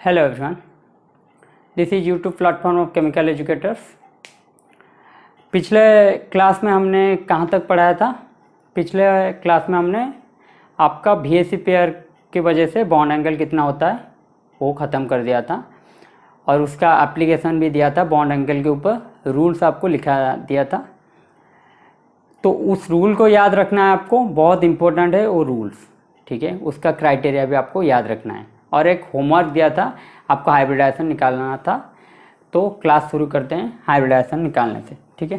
Hello everyone, this is YouTube platform of chemical educators। पिछले class में हमने कहाँ तक पढ़ाया था? पिछले क्लास में हमने आपका VSE पेयर की वजह से बॉन्ड एंगल कितना होता है वो ख़त्म कर दिया था और उसका एप्लीकेशन भी दिया था। बॉन्ड एंगल के ऊपर रूल्स आपको लिखा दिया था, तो उस रूल को याद रखना है आपको, बहुत इम्पोर्टेंट है वो रूल्स, ठीक है। उसका क्राइटेरिया भी आपको याद रखना है और एक होमवर्क दिया था आपको, हाइब्रिडाइजेशन निकालना था। तो क्लास शुरू करते हैं हाइब्रिडाइजेशन निकालने से, ठीक है।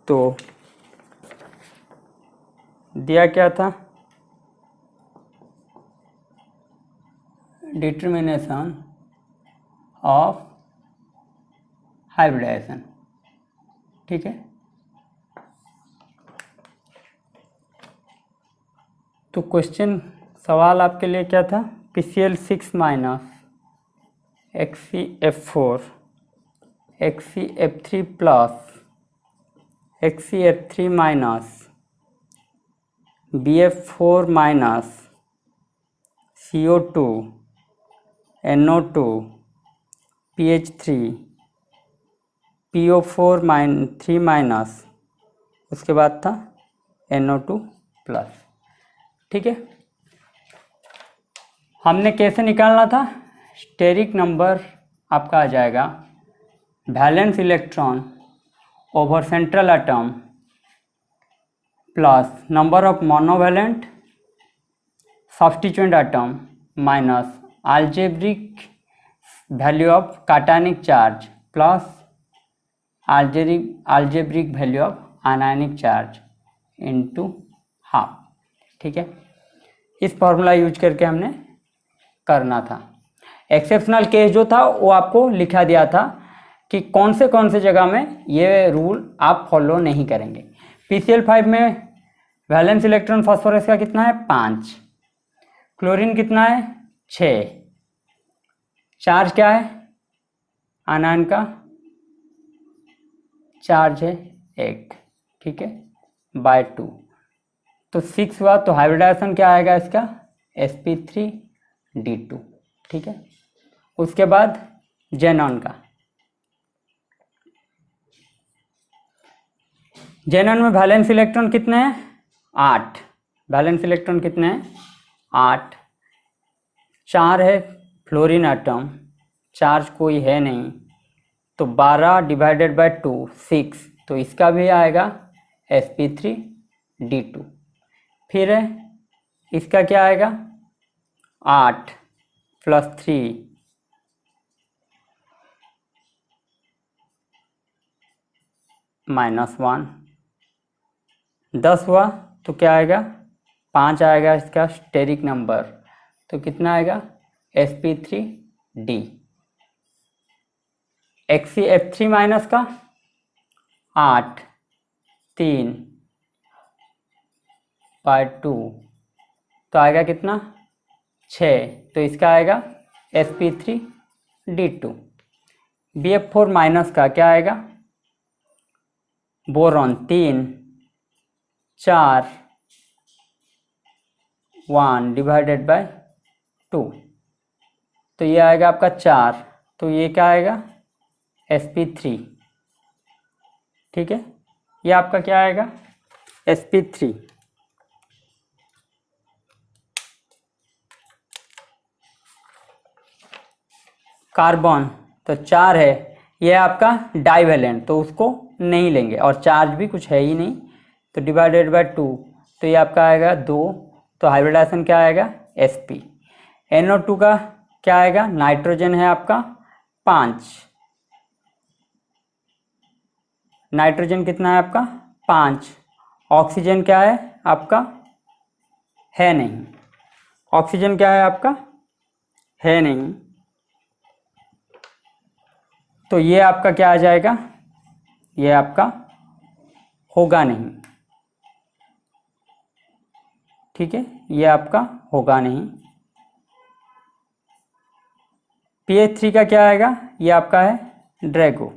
तो दिया क्या था, डिटर्मिनेशन ऑफ हाइब्रिडाइजेशन, ठीक है। तो क्वेश्चन सवाल आपके लिए क्या था, PCl6 minus XeF4 XeF3 plus XeF3 minus BF4 minus CO2 NO2 PH3 PO4 3 minus, उसके बाद था NO2 प्लस, ठीक है। हमने कैसे निकालना था, स्टेरिक नंबर आपका आ जाएगा valence electron over central atom plus number of monovalent substituent atom minus algebraic value of cationic charge plus algebraic value of anionic charge into half, ठीक है। इस फॉर्मूला यूज करके हमने करना था। एक्सेप्शनल केस जो था वो आपको लिखा दिया था कि कौन से जगह में ये रूल आप फॉलो नहीं करेंगे। PCl5 में वैलेंस इलेक्ट्रॉन फास्फोरस का कितना है 5, क्लोरीन कितना है 6, चार्ज क्या है आनायन का चार्ज है 1, ठीक है, बाय 2, तो 6 हुआ। तो हाइब्रिडाइजेशन क्या आएगा इसका sp3d2, ठीक है। उसके बाद जेनॉन का, जेनॉन में वैलेंस इलेक्ट्रॉन कितने हैं 8, वैलेंस इलेक्ट्रॉन कितने हैं 8, 4 है फ्लोरीन एटम, चार्ज कोई है नहीं, तो 12 डिवाइडेड बाय 2 6, तो इसका भी आएगा sp3d2। फिर है इसका क्या आएगा 8 प्लस 3 माइनस 1, 10 हुआ, तो क्या आएगा 5 आएगा इसका स्टेरिक नंबर, तो कितना आएगा sp3d। XeF3 माइनस का 8 3 बाय 2, तो आएगा कितना 6, तो इसका आएगा sp3d2। BF4 माइनस का क्या आएगा बोरॉन 3 4 1 डिवाइडेड बाय 2, तो ये आएगा आपका 4, तो ये क्या आएगा sp3, ठीक है। ये आपका क्या आएगा sp3। कार्बन तो 4 है, ये आपका डाइवैलेंट, तो उसको नहीं लेंगे और चार्ज भी कुछ है ही नहीं, तो डिवाइडेड बाय 2, तो ये आपका आएगा 2, तो हाइब्रिडाइजेशन क्या आएगा sp। NO2 का क्या आएगा, नाइट्रोजन है आपका 5, नाइट्रोजन कितना है आपका 5, ऑक्सीजन क्या है आपका है नहीं, ऑक्सीजन क्या है आपका है नहीं, तो ये आपका क्या आ जाएगा, ये आपका होगा नहीं, ठीक है, ये आपका होगा नहीं। PH3 का क्या आएगा, ये आपका है ड्रैगो,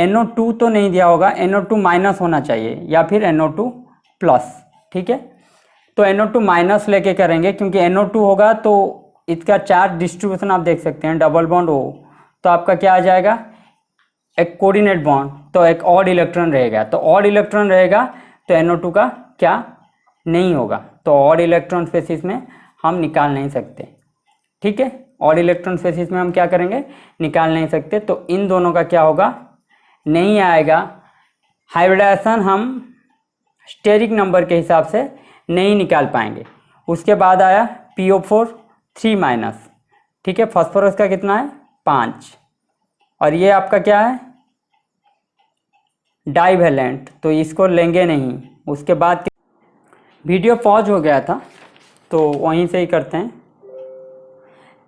NO2 तो नहीं दिया होगा, NO2 माइनस होना चाहिए या फिर NO2 प्लस, ठीक है। तो NO2 माइनस लेके करेंगे, क्योंकि NO2 होगा तो इसका चार्ज डिस्ट्रीब्यूशन आप देख सकते हैं, डबल बॉन्ड हो तो आपका क्या आ जाएगा, एक कोऑर्डिनेट बॉन्ड, तो एक ऑड इलेक्ट्रॉन रहेगा। तो ऑड इलेक्ट्रॉन रहेगा तो NO2 का क्या नहीं होगा, तो ऑड इलेक्ट्रॉन स्पेसिस में हम निकाल नहीं सकते, ठीक है। ऑड इलेक्ट्रॉन स्पेसिस में हम क्या करेंगे, निकाल नहीं सकते। तो इन दोनों का क्या होगा, नहीं आएगा। हाइब्रिडाइजेशन हम स्टेरिक नंबर के हिसाब से नहीं निकाल पाएंगे। उसके बाद आया PO4 3-, ठीक है। फास्फोरस का कितना है 5, और ये आपका क्या है डाइवैलेंट, तो इसको लेंगे नहीं। उसके बाद वीडियो पॉज हो गया था तो वहीं से ही करते हैं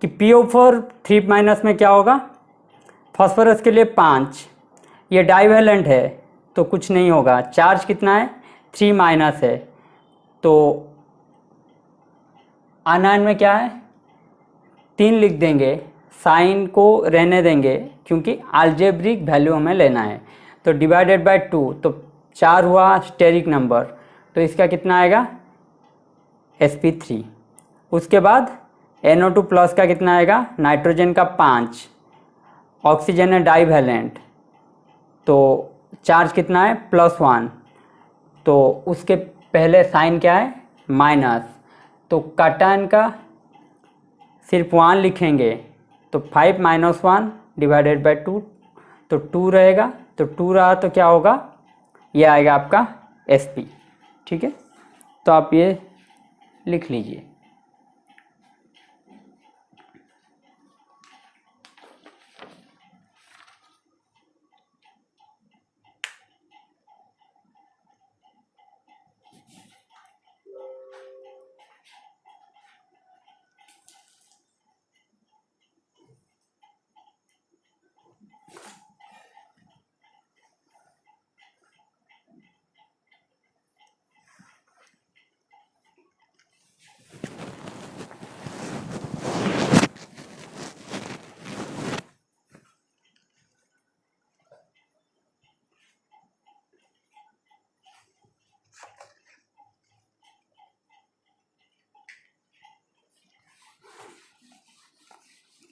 कि PO4 3- में क्या होगा, फास्फोरस के लिए 5, ये डाइवैलेंट है तो कुछ नहीं होगा। चार्ज कितना है 3- है, तो आनायन में क्या है 3 लिख देंगे, साइन को रहने देंगे क्योंकि अलजेब्रिक वैल्यू हमें लेना है। तो डिवाइडेड बाय 2, तो 4 हुआ स्टेरिक नंबर, तो इसका कितना आएगा sp3। उसके बाद NO2 प्लस का कितना आएगा, नाइट्रोजन का 5, ऑक्सीजन है डाइवैलेंट, तो चार्ज कितना है +1, तो उसके पहले साइन क्या है माइनस, तो कैटायन का सिर्फ 1 लिखेंगे, तो 5 - 1 डिवाइडेड बाय 2, तो 2 रहेगा। तो 2 रहा तो क्या होगा, ये आएगा आपका sp, ठीक है। तो आप ये लिख लीजिए।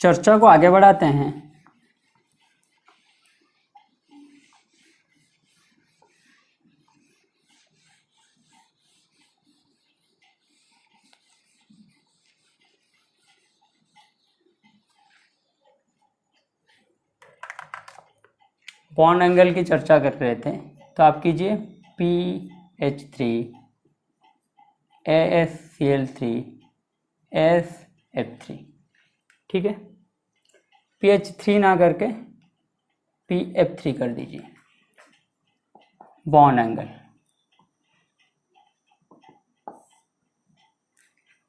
चर्चा को आगे बढ़ाते हैं। बॉन्ड एंगल की चर्चा कर रहे थे, तो आप कीजिए PH3 AsCl3 SF3, ठीक है। PH3 ना करके PF3 कर दीजिए। बॉन्ड एंगल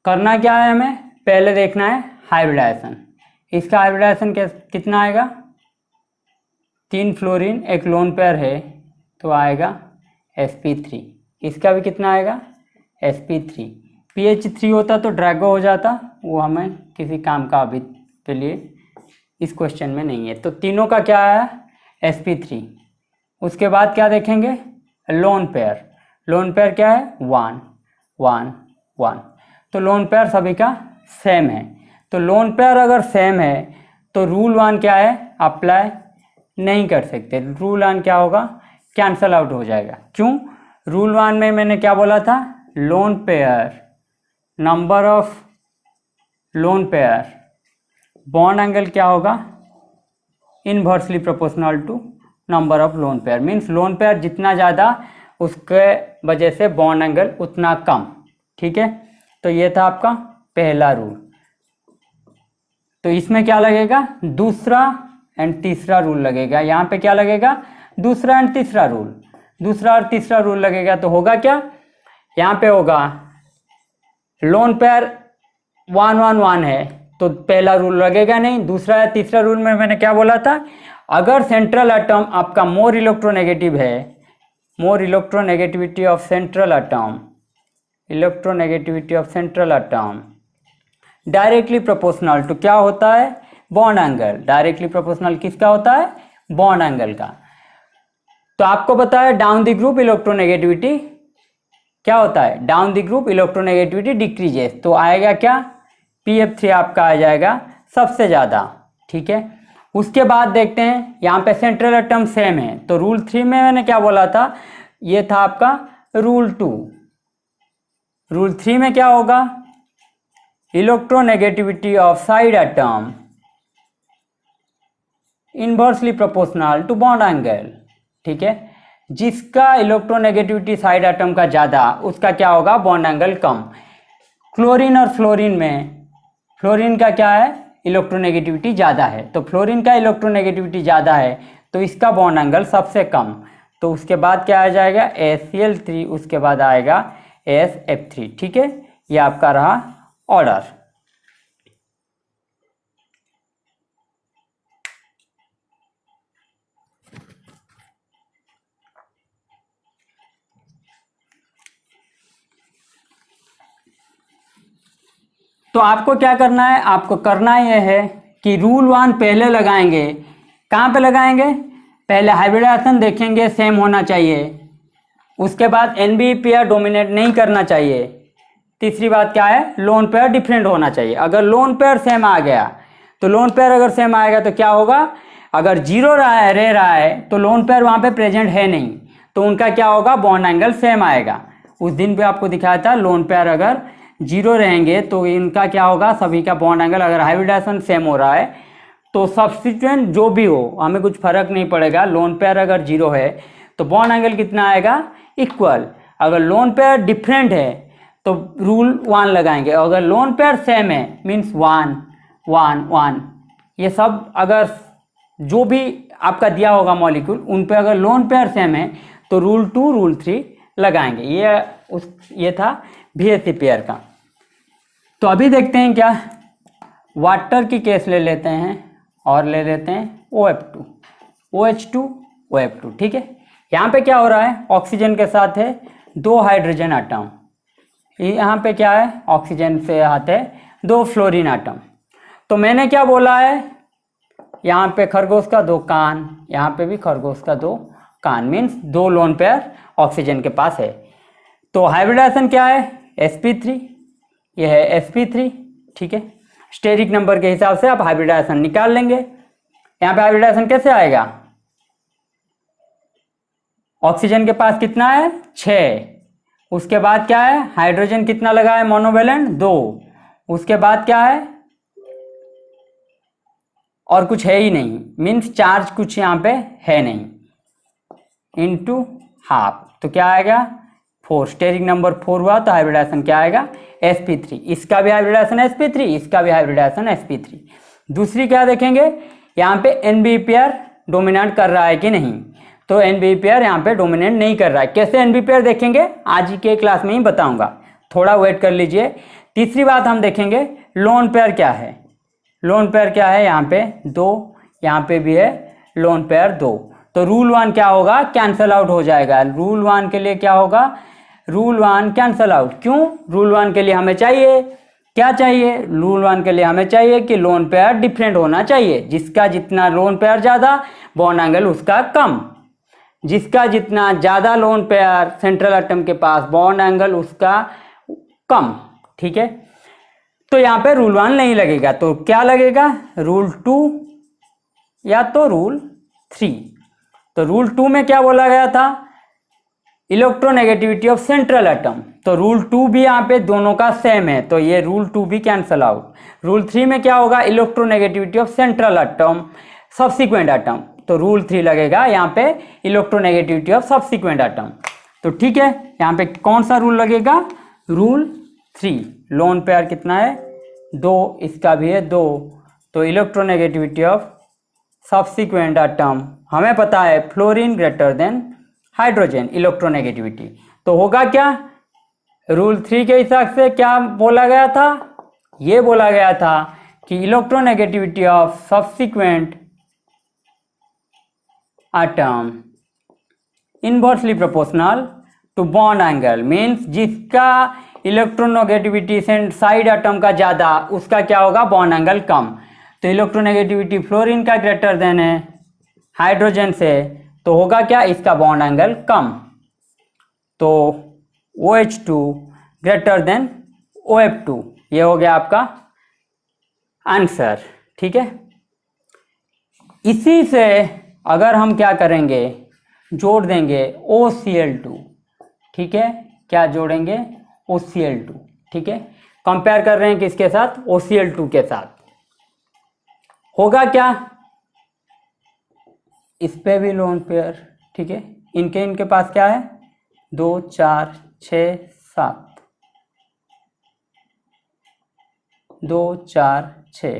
करना क्या है, हमें पहले देखना है हाइब्रिडाइजेशन। इसका हाइब्रिडाइजेशन कितना आएगा, 3 फ्लोरीन एक लोन पेयर है तो आएगा sp3। इसका भी कितना आएगा sp3। PH3 होता तो ड्रैगो हो जाता, वो हमें किसी काम का अभी के लिए इस क्वेश्चन में नहीं है। तो तीनों का क्या आया sp3। उसके बाद क्या देखेंगे लोन पेयर। लोन पेयर क्या है 1 1 1, तो लोन पेयर सभी का सेम है। तो लोन पेयर अगर सेम है तो रूल 1 क्या है अप्लाई नहीं कर सकते। रूल 1 क्या होगा कैंसल आउट हो जाएगा। क्यों, रूल 1 में मैंने क्या बोला था, lone pair number of lone pair bond angle क्या होगा inversely proportional to number of lone pair. Means lone pair जितना ज़्यादा उसके वजह से बॉन्ड एंगल उतना कम, ठीक है। तो ये था आपका पहला रूल। तो इसमें क्या लगेगा दूसरा एंड तीसरा रूल लगेगा। यहाँ पे क्या लगेगा दूसरा एंड तीसरा रूल, दूसरा और तीसरा रूल लगेगा। तो होगा क्या, यहाँ पे होगा लोन पेयर 1 1 1 है तो पहला रूल लगेगा नहीं। दूसरा या तीसरा रूल में मैंने क्या बोला था, अगर सेंट्रल एटम आपका मोर इलेक्ट्रोनेगेटिव है, more electronegativity of central atom, electronegativity of central atom directly proportional to क्या होता है बॉन्ड एंगल। डायरेक्टली प्रोपोर्शनल किसका होता है बॉन्ड एंगल का। तो आपको पता है डाउन द ग्रुप इलेक्ट्रोनेगेटिविटी क्या होता है, down the group electronegativity decreases. तो आएगा क्या, PF3 आपका आ जाएगा सबसे ज़्यादा, ठीक है। उसके बाद देखते हैं यहाँ पे सेंट्रल एटम सेम है, तो रूल 3 में मैंने क्या बोला था, ये था आपका रूल 2। रूल 3 में क्या होगा, electronegativity of side atom inversely proportional to bond angle, ठीक है। जिसका इलेक्ट्रोनेगेटिविटी साइड एटम का ज़्यादा उसका क्या होगा, बॉन्ड एंगल कम। क्लोरीन और फ्लोरीन में, फ्लोरीन का क्या है, इलेक्ट्रोनेगेटिविटी ज़्यादा है, तो फ्लोरीन का इलेक्ट्रोनेगेटिविटी ज़्यादा है तो इसका बॉन्ड एंगल सबसे कम। तो उसके बाद क्या आ जाएगा, ACl3, उसके बाद आएगा AsF3, ठीक है। ये आपका रहा ऑर्डर। तो आपको क्या करना है, आपको करना यह है कि रूल 1 पहले लगाएंगे। कहाँ पे लगाएंगे, पहले हाइब्रिडाइजेशन देखेंगे सेम होना चाहिए, उसके बाद NB पेयर डोमिनेट नहीं करना चाहिए, तीसरी बात क्या है, लोन पेयर डिफरेंट होना चाहिए। अगर लोन पेयर सेम आ गया तो लोन पेयर अगर सेम आएगा तो क्या होगा, अगर जीरो रह रहा है तो लोन पेयर वहाँ पे प्रेजेंट है नहीं, तो उनका क्या होगा, बॉन्ड एंगल सेम आएगा। उस दिन पे आपको दिखाया था लोन पेयर अगर जीरो रहेंगे तो इनका क्या होगा, सभी का बॉन्ड एंगल, अगर हाइब्रिडाइजेशन सेम हो रहा है तो सब्स्टिट्यूएंट जो भी हो हमें कुछ फर्क नहीं पड़ेगा, लोन पेयर अगर जीरो है तो बॉन्ड एंगल कितना आएगा, इक्वल। अगर लोन पेयर डिफरेंट है तो रूल 1 लगाएंगे, अगर लोन पेयर सेम है मीन्स 1 1 1, ये सब अगर जो भी आपका दिया होगा मॉलिक्यूल उन पे अगर लोन पेयर सेम है तो रूल 2 रूल 3 लगाएंगे। ये था VSE पेयर का। तो अभी देखते हैं क्या, वाटर की केस ले लेते हैं और ले लेते हैं OF2 OH2 OF2, ठीक है। यहाँ पे क्या हो रहा है, ऑक्सीजन के साथ है 2 हाइड्रोजन आटम, यहाँ पे क्या है, ऑक्सीजन से आते हैं 2 फ्लोरीन आटम। तो मैंने क्या बोला है, यहाँ पे खरगोश का 2 कान, यहाँ पे भी खरगोश का 2 कान, मीन्स 2 लोन पेयर ऑक्सीजन के पास है। तो हाइब्रिडाइजेशन क्या है, sp3, ये है sp3, ठीक है। स्टेरिक नंबर के हिसाब से आप हाइब्रिडाइजेशन निकाल लेंगे। यहाँ पे हाइब्रिडाइजेशन कैसे आएगा, ऑक्सीजन के पास कितना है 6, उसके बाद क्या है, हाइड्रोजन कितना लगा है, मोनोवेलेंट 2, उसके बाद क्या है, और कुछ है ही नहीं, मीन्स चार्ज कुछ यहाँ पे है नहीं, इनटू हाफ, तो क्या आएगा 4, स्टेरिक नंबर 4 हुआ तो हाइब्रिडाइजेशन क्या आएगा, sp3। इसका भी हाइब्रिडाइजेशन sp3, इसका भी हाइब्रिडाइजेशन sp3। दूसरी क्या देखेंगे, यहाँ पे NB पेयर डोमिनेट कर रहा है कि नहीं, तो NB पेयर यहाँ पे डोमिनेट नहीं कर रहा है। कैसे NB पेयर देखेंगे, आज ही के क्लास में ही बताऊंगा, थोड़ा वेट कर लीजिए। तीसरी बात हम देखेंगे लोन पेयर क्या है, लोन पेयर क्या है, यहाँ पे 2, यहाँ पे भी है लोन पेयर 2, तो रूल 1 क्या होगा, कैंसल आउट हो जाएगा। रूल 1 के लिए क्या होगा, रूल 1 कैंसल आउट। क्यों, रूल 1 के लिए हमें चाहिए क्या चाहिए, रूल 1 के लिए हमें चाहिए कि लोन पेयर डिफरेंट होना चाहिए, जिसका जितना लोन पेयर ज़्यादा बॉन्ड एंगल उसका कम, जिसका जितना ज़्यादा लोन पेयर सेंट्रल एटम के पास बॉन्ड एंगल उसका कम, ठीक है। तो यहाँ पे रूल 1 नहीं लगेगा, तो क्या लगेगा, रूल 2 या तो रूल 3। तो रूल 2 में क्या बोला गया था, इलेक्ट्रोनेगेटिविटी ऑफ सेंट्रल एटम, तो रूल 2 भी यहाँ पे दोनों का सेम है, तो ये रूल 2 भी कैंसल आउट। रूल 3 में क्या होगा, electronegativity of central atom subsequent atom, तो रूल 3 लगेगा यहाँ पे इलेक्ट्रोनेगेटिविटी ऑफ सब्सिक्वेंट एटम। तो ठीक है, यहाँ पे कौन सा रूल लगेगा, रूल 3। लोन पेयर कितना है 2, इसका भी है 2, तो इलेक्ट्रोनेगेटिविटी ऑफ सब्सिक्वेंट एटम हमें पता है fluorine greater than hydrogen electronegativity, तो होगा क्या, रूल 3 के हिसाब से क्या बोला गया था, ये बोला गया था कि electronegativity of subsequent atom inversely proportional to bond angle, means जिसका इलेक्ट्रोनेगेटिविटी साइड एटम का ज़्यादा उसका क्या होगा, बॉन्ड एंगल कम। तो इलेक्ट्रोनेगेटिविटी फ्लोरीन का ग्रेटर देन है हाइड्रोजन से, तो होगा क्या, इसका बॉन्ड एंगल कम, तो OH2 ग्रेटर देन OF2, ये हो गया आपका आंसर। ठीक है, इसी से अगर हम क्या करेंगे, जोड़ देंगे OCl2। ठीक है, क्या जोड़ेंगे, OCl2। ठीक है, कंपेयर कर रहे हैं किसके साथ, OCl2 के साथ। होगा क्या, इस पे भी लोन पेयर। ठीक है, इनके पास क्या है, 2 4 6 7, 2 4 6।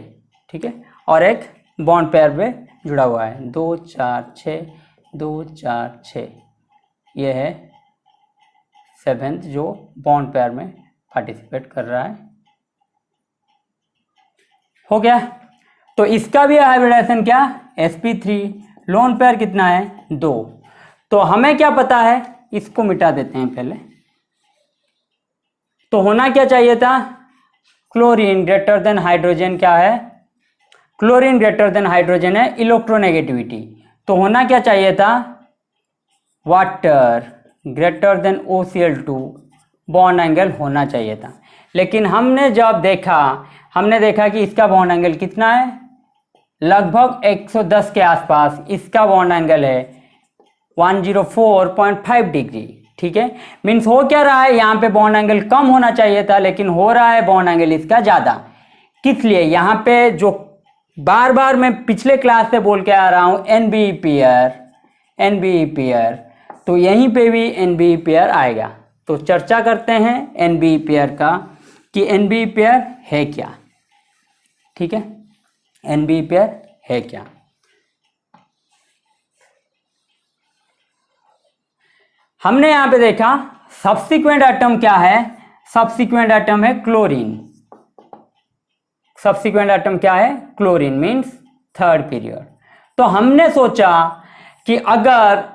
ठीक है, और एक बॉन्ड पेयर पे जुड़ा हुआ है, 2 4 6 2 4 6, ये है 7th जो बॉन्ड पेयर में पार्टिसिपेट कर रहा है। हो गया, तो इसका भी हाइब्रिडेशन क्या, sp3, लोन पेयर कितना है, 2। तो हमें क्या पता है, इसको मिटा देते हैं पहले। तो होना क्या चाहिए था, क्लोरीन ग्रेटर देन हाइड्रोजन, क्या है, क्लोरीन ग्रेटर देन हाइड्रोजन है इलेक्ट्रोनेगेटिविटी, तो होना क्या चाहिए था, water greater than OCl2, bond angle होना चाहिए था। लेकिन हमने जब देखा, हमने देखा कि इसका बॉन्ड एंगल कितना है, लगभग 110 के आसपास, इसका बॉन्ड एंगल है 104.5 डिग्री। ठीक है, मीन्स हो क्या रहा है, यहाँ पे बॉन्ड एंगल कम होना चाहिए था, लेकिन हो रहा है बॉन्ड एंगल इसका ज़्यादा। किस लिए, यहाँ पे जो बार बार मैं पिछले क्लास से बोल के आ रहा हूँ, NBE पेयर, तो यहीं पे भी NBE पेयर आएगा। तो चर्चा करते हैं NBE पेयर का, कि NBE पेयर है क्या। ठीक है, NBE पेयर है क्या। हमने यहां पे देखा सब्सिक्वेंट एटम क्या है, सब्सिक्वेंट एटम है क्लोरीन। सब्सिक्वेंट एटम क्या है, क्लोरीन, मींस थर्ड पीरियड। तो हमने सोचा कि अगर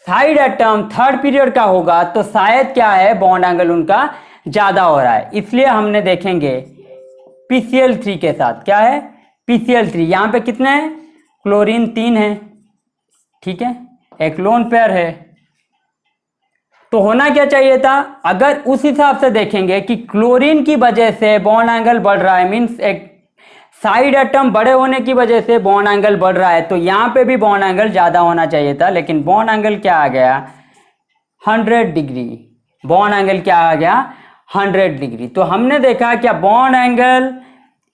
साइड एटम थर्ड पीरियड का होगा तो शायद क्या है, बॉन्ड एंगल उनका ज्यादा हो रहा है, इसलिए हमने देखेंगे PCl3 के साथ। क्या है, PCl3, यहां पे कितने हैं, क्लोरीन 3 है। ठीक है, एक लोन पेयर है, तो होना क्या चाहिए था, अगर उस हिसाब से देखेंगे कि क्लोरीन की वजह से बॉन्ड एंगल बढ़ रहा है, मींस एक साइड एटम बड़े होने की वजह से बॉन्ड एंगल बढ़ रहा है, तो यहां पे भी बॉन्ड एंगल ज्यादा होना चाहिए था, लेकिन बॉन्ड एंगल क्या आ गया, 100 डिग्री। बॉन्ड एंगल क्या आ गया, 100 डिग्री। तो हमने देखा क्या, बॉन्ड एंगल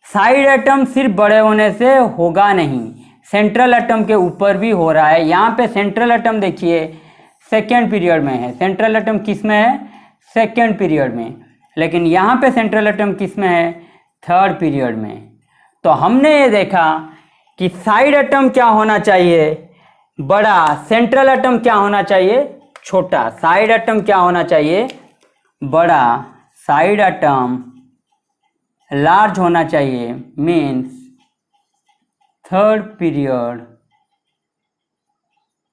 साइड एटम सिर्फ बड़े होने से होगा नहीं, सेंट्रल एटम के ऊपर भी हो रहा है। यहाँ पे सेंट्रल एटम देखिए सेकेंड पीरियड में है, सेंट्रल एटम किस में है, सेकेंड पीरियड में, लेकिन यहाँ पे सेंट्रल एटम किस में है, थर्ड पीरियड में। तो हमने ये देखा कि साइड एटम क्या होना चाहिए, बड़ा, सेंट्रल एटम क्या होना चाहिए, छोटा। साइड एटम क्या होना चाहिए, बड़ा, साइड एटम लार्ज होना चाहिए, means third period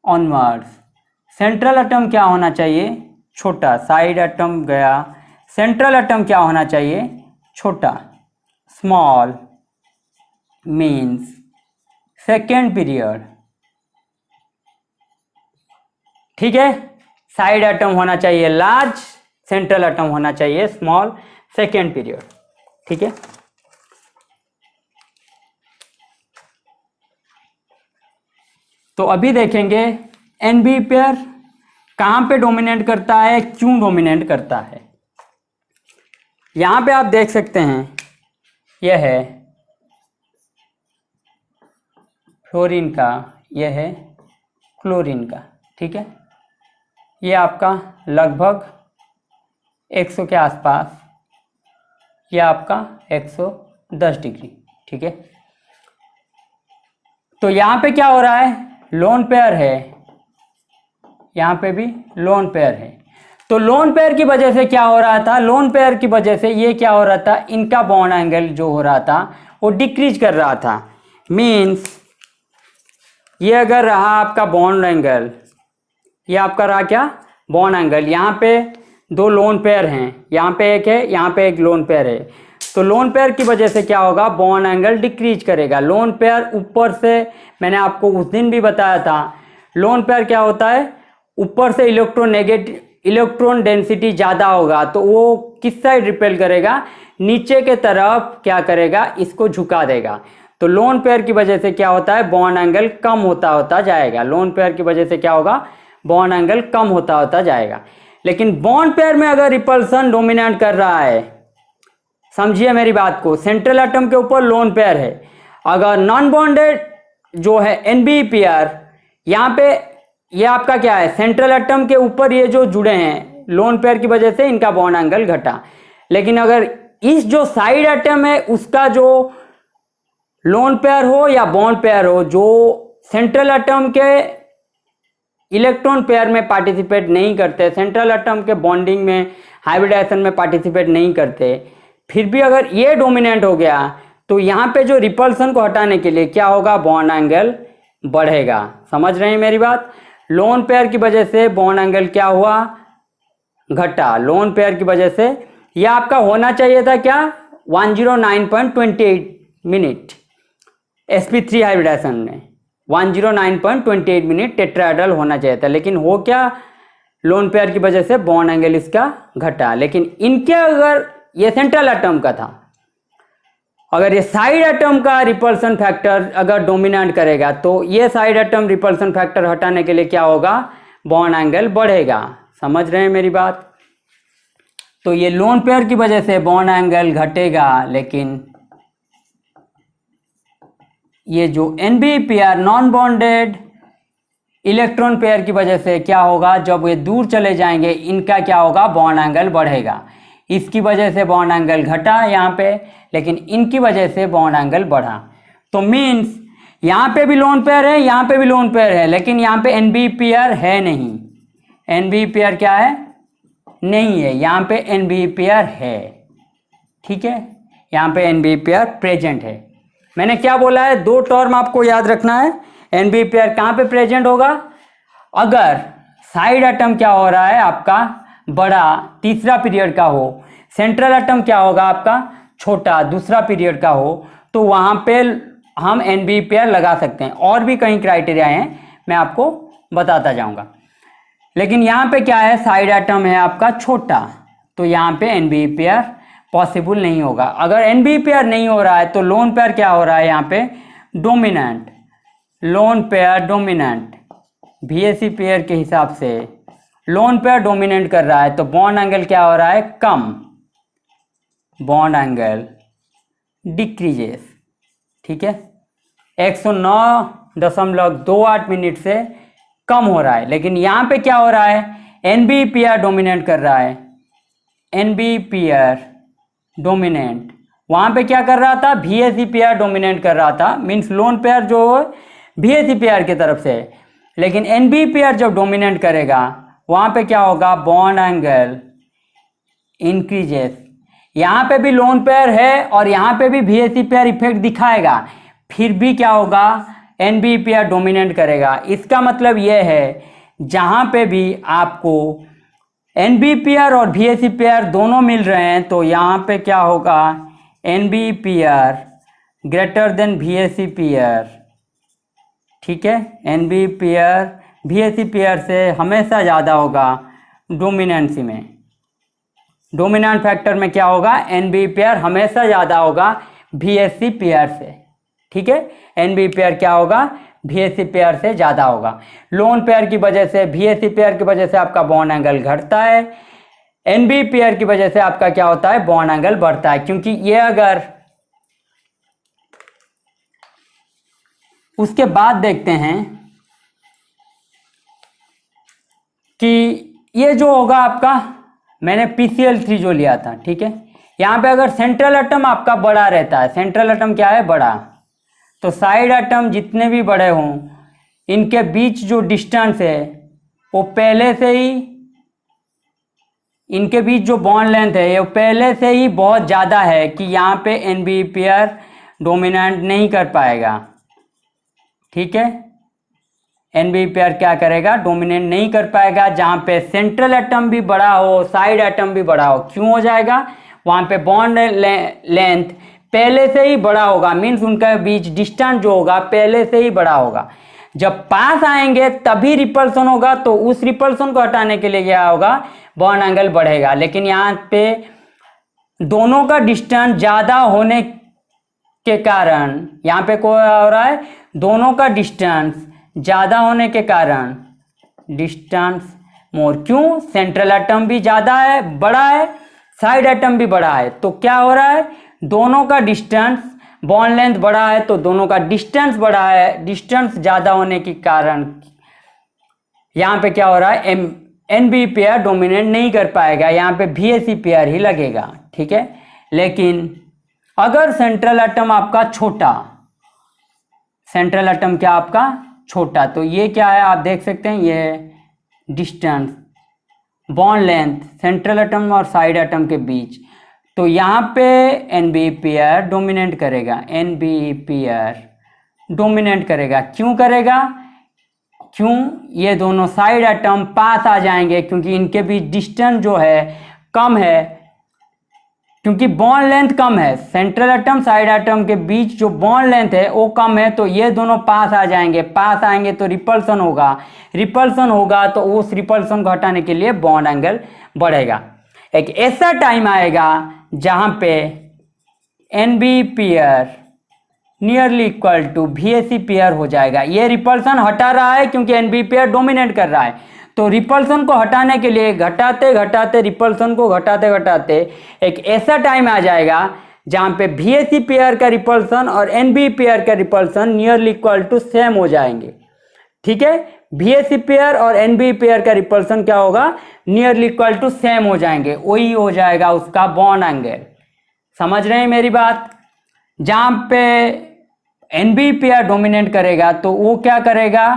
onwards. Central atom क्या होना चाहिए, छोटा। साइड एटम गया, सेंट्रल एटम क्या होना चाहिए, छोटा, स्मॉल, मीन्स सेकेंड पीरियड। ठीक है, साइड एटम होना चाहिए लार्ज, सेंट्रल एटम होना चाहिए स्मॉल, सेकेंड पीरियड। ठीक है, तो अभी देखेंगे NBE पेयर कहां पे डोमिनेट करता है, क्यों डोमिनेट करता है। यहां पे आप देख सकते हैं, यह है फ्लोरीन का, यह है क्लोरीन का। ठीक है, ये आपका लगभग 100 के आसपास, यह आपका 110 डिग्री। ठीक है, तो यहां पे क्या हो रहा है, लोन पेयर है, यहां पे भी लोन पेयर है। तो लोन पेयर की वजह से क्या हो रहा था, लोन पेयर की वजह से ये क्या हो रहा था, इनका बॉन्ड एंगल जो हो रहा था वो डिक्रीज कर रहा था। मीन्स ये अगर रहा आपका बॉन्ड एंगल, ये आपका रहा क्या, बॉन्ड एंगल, यहाँ पे दो लोन पेयर हैं, यहाँ पे एक है, यहाँ पे एक लोन पेयर है। तो लोन पेयर की वजह से क्या होगा, बॉन्ड एंगल डिक्रीज करेगा। लोन पेयर ऊपर से, मैंने आपको उस दिन भी बताया था, लोन पेयर क्या होता है, ऊपर से इलेक्ट्रॉन डेंसिटी ज़्यादा होगा तो वो किस साइड रिपेल करेगा, नीचे के तरफ क्या करेगा, इसको झुका देगा। तो लोन पेयर की वजह से क्या होता है, बॉन्ड एंगल कम होता जाएगा। लोन पेयर की वजह से क्या होगा, बॉन्ड एंगल कम होता जाएगा। लेकिन बॉन्ड पेयर में अगर रिपल्सन डोमिनेट कर रहा है, समझिए मेरी बात को, सेंट्रल एटम के ऊपर लोन पेयर है, अगर नॉन बॉन्डेड जो है एनबी पेयर, यहाँ पे ये आपका क्या है, सेंट्रल एटम के ऊपर ये जो जुड़े हैं लोन पेयर की वजह से इनका बॉन्ड एंगल घटा। लेकिन अगर इस जो साइड एटम है उसका जो लोन पेयर हो या बॉन्ड पेयर हो, जो सेंट्रल एटम के इलेक्ट्रॉन पेयर में पार्टिसिपेट नहीं करते, सेंट्रल एटम के बॉन्डिंग में हाइब्रिडाइजेशन में पार्टिसिपेट नहीं करते, फिर भी अगर ये डोमिनेंट हो गया तो यहाँ पे जो रिपल्सन को हटाने के लिए क्या होगा, बॉन्ड एंगल बढ़ेगा। समझ रहे हैं मेरी बात। लोन पेयर की वजह से बॉन्ड एंगल क्या हुआ, घटा। लोन पेयर की वजह से यह आपका होना चाहिए था क्या, 109.28 मिनट sp3 हाइब्रिडाइजेशन में 109.28 मिनट टेट्राहेड्रल होना चाहिए था, लेकिन हो क्या, लोन पेयर की वजह से बॉन्ड एंगल इसका घटा। लेकिन इनके अगर ये सेंट्रल एटम का था, अगर ये साइड एटम का रिपल्सन फैक्टर अगर डोमिनेट करेगा तो ये साइड एटम रिपल्सन फैक्टर हटाने के लिए क्या होगा, बॉन्ड एंगल बढ़ेगा। समझ रहे हैं मेरी बात। तो ये लोन पेयर की वजह से बॉन्ड एंगल घटेगा, लेकिन ये जो NB pair non bonded electron pair की वजह से क्या होगा, जब ये दूर चले जाएंगे इनका क्या होगा, बॉन्ड एंगल बढ़ेगा। इसकी वजह से बॉन्ड एंगल घटा यहाँ पे, लेकिन इनकी वजह से बॉन्ड एंगल बढ़ा। तो मीन्स यहाँ पे भी लोन पेयर है, यहाँ पे भी लोन पेयर है, लेकिन यहाँ पे एनबी पेयर है नहीं। एनबी पेयर क्या है, नहीं है। यहाँ पे एनबी पेयर है, ठीक है, यहाँ पे एनबी पेयर प्रेजेंट है। मैंने क्या बोला है, दो टर्म आपको याद रखना है। एनबी पेयर कहाँ पे प्रेजेंट होगा, अगर साइड एटम क्या हो रहा है आपका बड़ा, तीसरा पीरियड का हो, सेंट्रल एटम क्या होगा आपका छोटा, दूसरा पीरियड का हो, तो वहाँ पे हम एनबी पेयर लगा सकते हैं। और भी कई क्राइटेरिया हैं, मैं आपको बताता जाऊँगा। लेकिन यहाँ पे क्या है, साइड एटम है आपका छोटा, तो यहाँ पे एनबी पेयर पॉसिबल नहीं होगा। अगर एनबी पेयर नहीं हो रहा है तो लोन पेयर क्या हो रहा है, यहाँ पे dominant, lone pair dominant, BSc pair के हिसाब से लोन पेयर डोमिनेंट कर रहा है, तो बॉन्ड एंगल क्या हो रहा है, कम, बॉन्ड एंगल डिक्रीजेस, ठीक है, 109.28 मिनट से कम हो रहा है। लेकिन यहाँ पे क्या हो रहा है, एनबी पेयर डोमिनेट कर रहा है, एनबी पेयर डोमिनेंट। वहाँ पे क्या कर रहा था, बीएससी पेयर डोमिनेट कर रहा था, मीन्स लोन पेयर जो बीएससी पेयर की तरफ से। लेकिन एनबी पेयर जब डोमिनेट करेगा वहाँ पे क्या होगा, बॉन्ड एंगल इंक्रीजेस। यहाँ पे भी लोन पेयर है और यहाँ पे भी बीएससी पेयर इफेक्ट दिखाएगा, फिर भी क्या होगा, एनबी पेयर डोमिनेट करेगा। इसका मतलब यह है जहाँ पे भी आपको एनबी पेयर और बीएससी पेयर दोनों मिल रहे हैं तो यहाँ पे क्या होगा, NB pair greater than BSC pair, ठीक है। एनबी पेयर बीएससी पेयर से हमेशा ज़्यादा होगा डोमिनेंसी में, डोमिनेंट फैक्टर में क्या होगा, एनबी पेयर हमेशा ज़्यादा होगा बीएससी पेयर से, ठीक है। एनबी पेयर क्या होगा, बीएससी पेयर से ज़्यादा होगा। लोन पेयर की वजह से, बीएससी पेयर की वजह से आपका बॉन्ड एंगल घटता है, एनबी पेयर की वजह से आपका क्या होता है, बॉन्ड एंगल बढ़ता है। क्योंकि ये अगर उसके बाद देखते हैं कि ये जो होगा आपका, मैंने PCl3 जो लिया था, ठीक है, यहाँ पे अगर सेंट्रल एटम आपका बड़ा रहता है, सेंट्रल एटम क्या है, बड़ा, तो साइड एटम जितने भी बड़े हों इनके बीच जो डिस्टेंस है वो पहले से ही, इनके बीच जो बॉन्ड लेंथ है ये पहले से ही बहुत ज़्यादा है कि यहाँ पे एनबी पेयर डोमिनेंट नहीं कर पाएगा, ठीक है। एनबी पेयर क्या करेगा, डोमिनेट नहीं कर पाएगा। जहाँ पे सेंट्रल एटम भी बड़ा हो, साइड एटम भी बड़ा हो, क्यों हो जाएगा, वहाँ पे बॉन्ड लेंथ पहले से ही बड़ा होगा, मीन्स उनका बीच डिस्टेंस जो होगा पहले से ही बड़ा होगा। जब पास आएंगे तभी रिपल्सन होगा, तो उस रिपल्सन को हटाने के लिए क्या होगा, बॉन्ड एंगल बढ़ेगा। लेकिन यहाँ पे दोनों का डिस्टेंस ज़्यादा होने के कारण, यहाँ पे क्या हो रहा है, दोनों का डिस्टेंस ज़्यादा होने के कारण, डिस्टेंस मोर, क्यों, सेंट्रल एटम भी ज़्यादा है, बड़ा है, साइड एटम भी बड़ा है, तो क्या हो रहा है, दोनों का डिस्टेंस, बॉन्ड लेंथ बड़ा है तो दोनों का डिस्टेंस बड़ा है, डिस्टेंस ज़्यादा होने के कारण यहाँ पे क्या हो रहा है, एनबी पेयर डोमिनेट नहीं कर पाएगा, यहाँ पे VAC पेयर ही लगेगा, ठीक है। लेकिन अगर सेंट्रल एटम आपका छोटा, सेंट्रल एटम क्या आपका छोटा, तो ये क्या है, आप देख सकते हैं, ये distance, bond length central atom और साइड एटम के बीच, तो यहाँ पे एनबी पेयर डोमिनेट करेगा, एनबी पेयर डोमिनेट करेगा। क्यों करेगा, क्यों, ये दोनों साइड एटम पास आ जाएंगे, क्योंकि इनके बीच डिस्टेंस जो है कम है, क्योंकि बॉन्ड लेंथ कम है, सेंट्रल एटम साइड एटम के बीच जो बॉन्ड लेंथ है वो कम है, तो ये दोनों पास आ जाएंगे, पास आएंगे तो रिपल्सन होगा, रिपल्सन होगा तो उस रिपल्सन को हटाने के लिए बॉन्ड एंगल बढ़ेगा। एक ऐसा टाइम आएगा जहां पे NB pair nearly equal to VAC pair हो जाएगा। ये रिपल्सन हटा रहा है क्योंकि एनबी पेयर डोमिनेट कर रहा है, तो रिपल्सन को हटाने के लिए घटाते घटाते, रिपल्सन को घटाते घटाते एक ऐसा टाइम आ जाएगा जहां पे VAC पेयर का रिपल्सन और एनबी पेयर का repulsion nearly equal to same हो जाएंगे, ठीक है। VAC पेयर और एनबी पेयर का रिपल्सन क्या होगा, नियरली इक्वल टू सेम हो जाएंगे, वही हो जाएगा उसका बॉन्ड एंगल। समझ रहे हैं मेरी बात। जहां पे एनबी पेयर डोमिनेट करेगा तो वो क्या करेगा,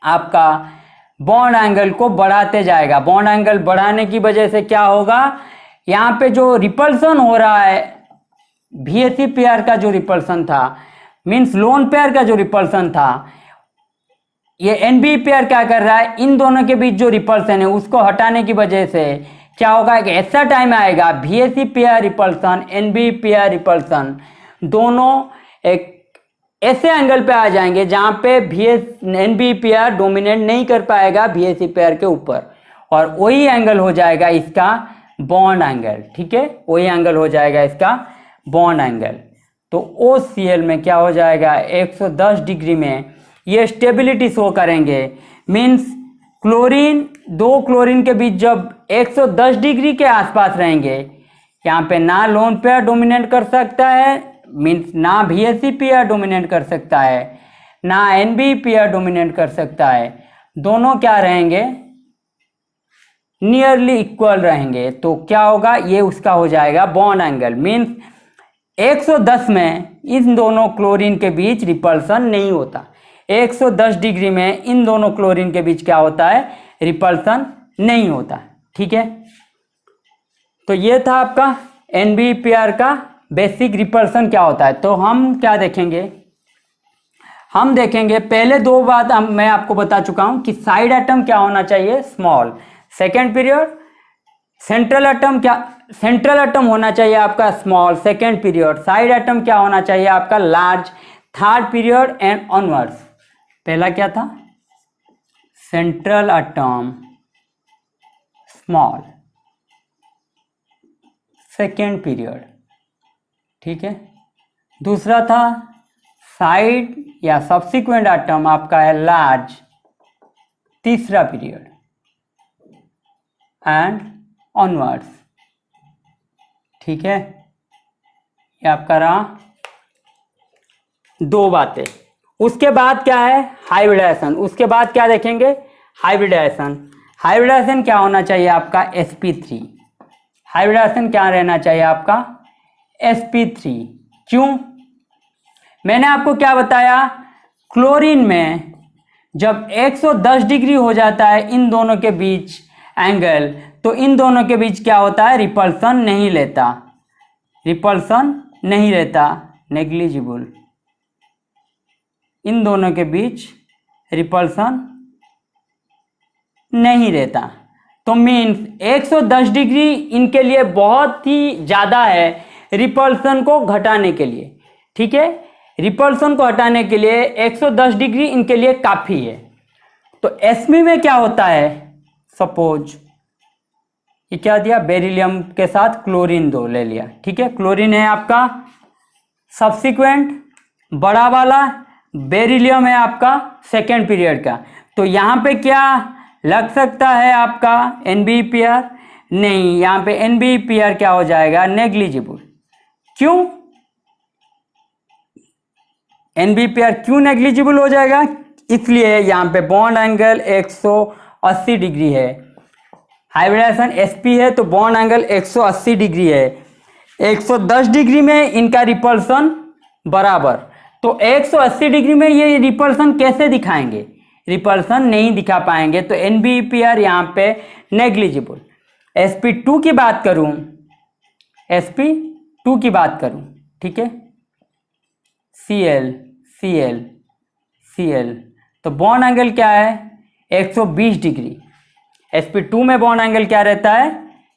आपका बॉन्ड एंगल को बढ़ाते जाएगा। बॉन्ड एंगल बढ़ाने की वजह से क्या होगा, यहाँ पे जो रिपल्सन हो रहा है, VAC पेयर का जो रिपल्सन था, मींस लोन पेयर का जो रिपल्सन था, ये एनबी पेयर क्या कर रहा है, इन दोनों के बीच जो रिपल्सन है उसको हटाने की वजह से क्या होगा, एक ऐसा टाइम आएगा VAC pair repulsion, NB pair repulsion दोनों एक ऐसे एंगल पे आ जाएंगे जहां पे एनबी पेयर डोमिनेट नहीं कर पाएगा VAC पेयर के ऊपर, और वही एंगल हो जाएगा इसका बॉन्ड एंगल, ठीक है, वही एंगल हो जाएगा इसका बॉन्ड एंगल। तो OCl में क्या हो जाएगा, 110 डिग्री में ये स्टेबिलिटी शो करेंगे, मीन्स क्लोरीन, दो क्लोरीन के बीच जब 110 डिग्री के आसपास रहेंगे, यहाँ पे ना लोन पेयर डोमिनेट कर सकता है, मीन्स ना VAC पेयर डोमिनेट कर सकता है, ना एनबी पेयर डोमिनेट कर सकता है, दोनों क्या रहेंगे, नियरली इक्वल रहेंगे। तो क्या होगा, ये उसका हो जाएगा बॉन्ड एंगल, मीन्स 110 में इन दोनों क्लोरीन के बीच रिपल्सन नहीं होता, 110 डिग्री में इन दोनों क्लोरीन के बीच क्या होता है, रिपल्सन नहीं होता, ठीक है। तो ये था आपका एनबी पेयर का बेसिक रिपल्सन क्या होता है। तो हम क्या देखेंगे, हम देखेंगे पहले दो बात मैं आपको बता चुका हूं कि साइड एटम क्या होना चाहिए, small, second period central atom क्या, सेंट्रल एटम होना चाहिए आपका small, second period side atom क्या होना चाहिए आपका large, third period and onwards. पहला क्या था, central atom small, second period, ठीक है। दूसरा था साइड या सब्सिक्वेंट एटम आपका है लार्ज, तीसरा पीरियड एंड ऑनवर्ड्स, ठीक है। ये आपका रहा दो बातें। उसके बाद क्या है, हाइब्रिडाइजेशन। उसके बाद क्या देखेंगे, हाइब्रिडाइजेशन। हाइब्रिडाइजेशन क्या होना चाहिए आपका, sp3। हाइब्रिडाइजेशन क्या रहना चाहिए आपका, sp3। क्यों, मैंने आपको क्या बताया, क्लोरीन में जब 110 डिग्री हो जाता है इन दोनों के बीच एंगल, तो इन दोनों के बीच क्या होता है, रिपल्सन नहीं लेता, रिपल्सन नहीं लेता, नेग्लिजिबल, इन दोनों के बीच रिपल्सन नहीं रहता। तो मीन्स 110 डिग्री इनके लिए बहुत ही ज़्यादा है रिपल्सन को घटाने के लिए, ठीक है। रिपल्सन को हटाने के लिए 110 डिग्री इनके लिए काफ़ी है। तो Sp में क्या होता है, सपोज ये क्या दिया, बेरिलियम के साथ क्लोरीन 2 ले लिया, ठीक है। क्लोरीन है आपका सब्सिक्वेंट बड़ा वाला, बेरिलियम है आपका सेकेंड पीरियड का। तो यहाँ पे क्या लग सकता है आपका NbPr, नहीं, यहाँ पे NbPr क्या हो जाएगा, नेग्लिजिबल। क्यों NbPr क्यों नेग्लिजिबल हो जाएगा, इसलिए यहाँ पे बॉन्ड एंगल 180 डिग्री है, हाइब्रिडाइजेशन Sp है तो बॉन्ड एंगल 180 डिग्री है, 110 डिग्री में इनका रिपल्सन बराबर। तो 180 डिग्री में ये रिपल्सन कैसे दिखाएंगे, रिपल्सन नहीं दिखा पाएंगे, तो NbPr यहाँ पे नेग्लिजिबल। Sp2 की बात करूँ, Sp2 की बात करूँ, ठीक है, Cl Cl Cl, तो बॉन्ड एंगल क्या है 120 डिग्री। Sp2 में बॉन्ड एंगल क्या रहता है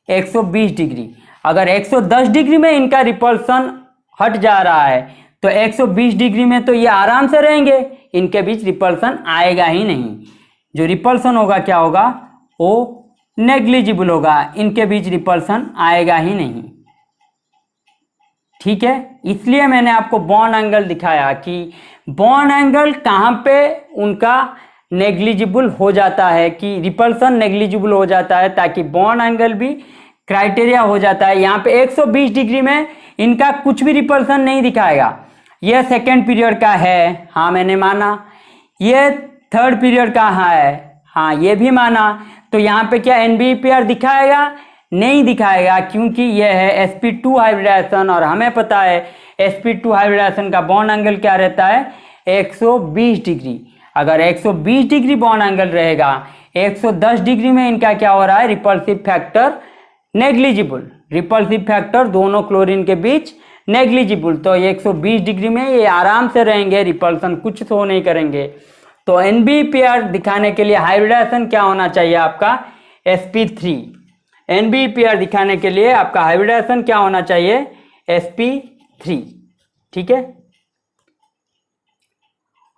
120 डिग्री। अगर 110 डिग्री में इनका रिपल्सन हट जा रहा है तो 120 डिग्री में तो ये आराम से रहेंगे, इनके बीच रिपल्सन आएगा ही नहीं। जो रिपल्सन होगा क्या होगा, वो नेग्लिजिबल होगा, इनके बीच रिपल्सन आएगा ही नहीं, ठीक है। इसलिए मैंने आपको बॉन्ड एंगल दिखाया कि बॉन्ड एंगल कहाँ पे उनका नेग्लिजिबल हो जाता है, कि रिपल्सन नेग्लिजिबल हो जाता है, ताकि बॉन्ड एंगल भी क्राइटेरिया हो जाता है। यहाँ पे 120 डिग्री में इनका कुछ भी रिपल्सन नहीं दिखाएगा। यह सेकेंड पीरियड का है, हाँ मैंने माना। ये थर्ड पीरियड का है, हाँ ये भी माना। तो यहाँ पे क्या NbPr दिखाएगा, नहीं दिखाएगा, क्योंकि यह है Sp2 हाइब्रिडाइजेशन, और हमें पता है Sp2 हाइब्रिडाइजेशन का बॉन्ड एंगल क्या रहता है 120 डिग्री। अगर 120 डिग्री बॉन्ड एंगल रहेगा, 110 डिग्री में इनका क्या हो रहा है, repulsive factor negligible, repulsive factor दोनों क्लोरीन के बीच नेग्लिजिबल। तो 120 डिग्री में ये आराम से रहेंगे, रिपल्सन कुछ शो नहीं करेंगे। तो NbPr दिखाने के लिए हाइब्रिडाइजेशन क्या होना चाहिए आपका Sp3। NbPr दिखाने के लिए आपका हाइब्रिडाइजेशन क्या होना चाहिए Sp3, ठीक है।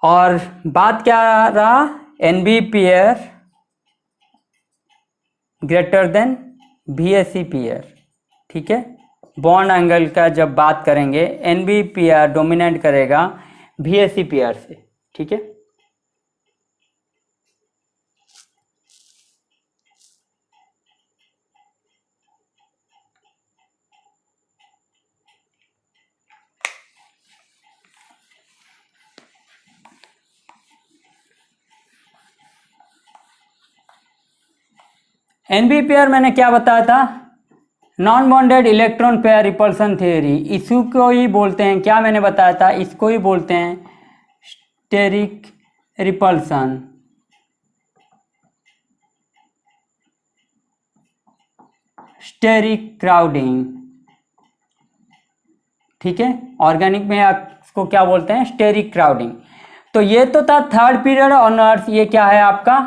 और बात क्या रहा, NbPr ग्रेटर देन VSEPr, ठीक है। बॉन्ड एंगल का जब बात करेंगे NbPr डोमिनेट करेगा VSEPr से, ठीक है। NbPr मैंने क्या बताया था, non bonded electron pair repulsion theory, इसको ही बोलते हैं, क्या मैंने बताया था, इसको ही बोलते हैं स्टेरिक रिपल्सन। स्टेरिक क्राउडिंग, ठीक है। ऑर्गेनिक में इसको क्या बोलते हैं, स्टेरिक क्राउडिंग। तो ये तो था थर्ड पीरियड ऑनर्स। ये क्या है आपका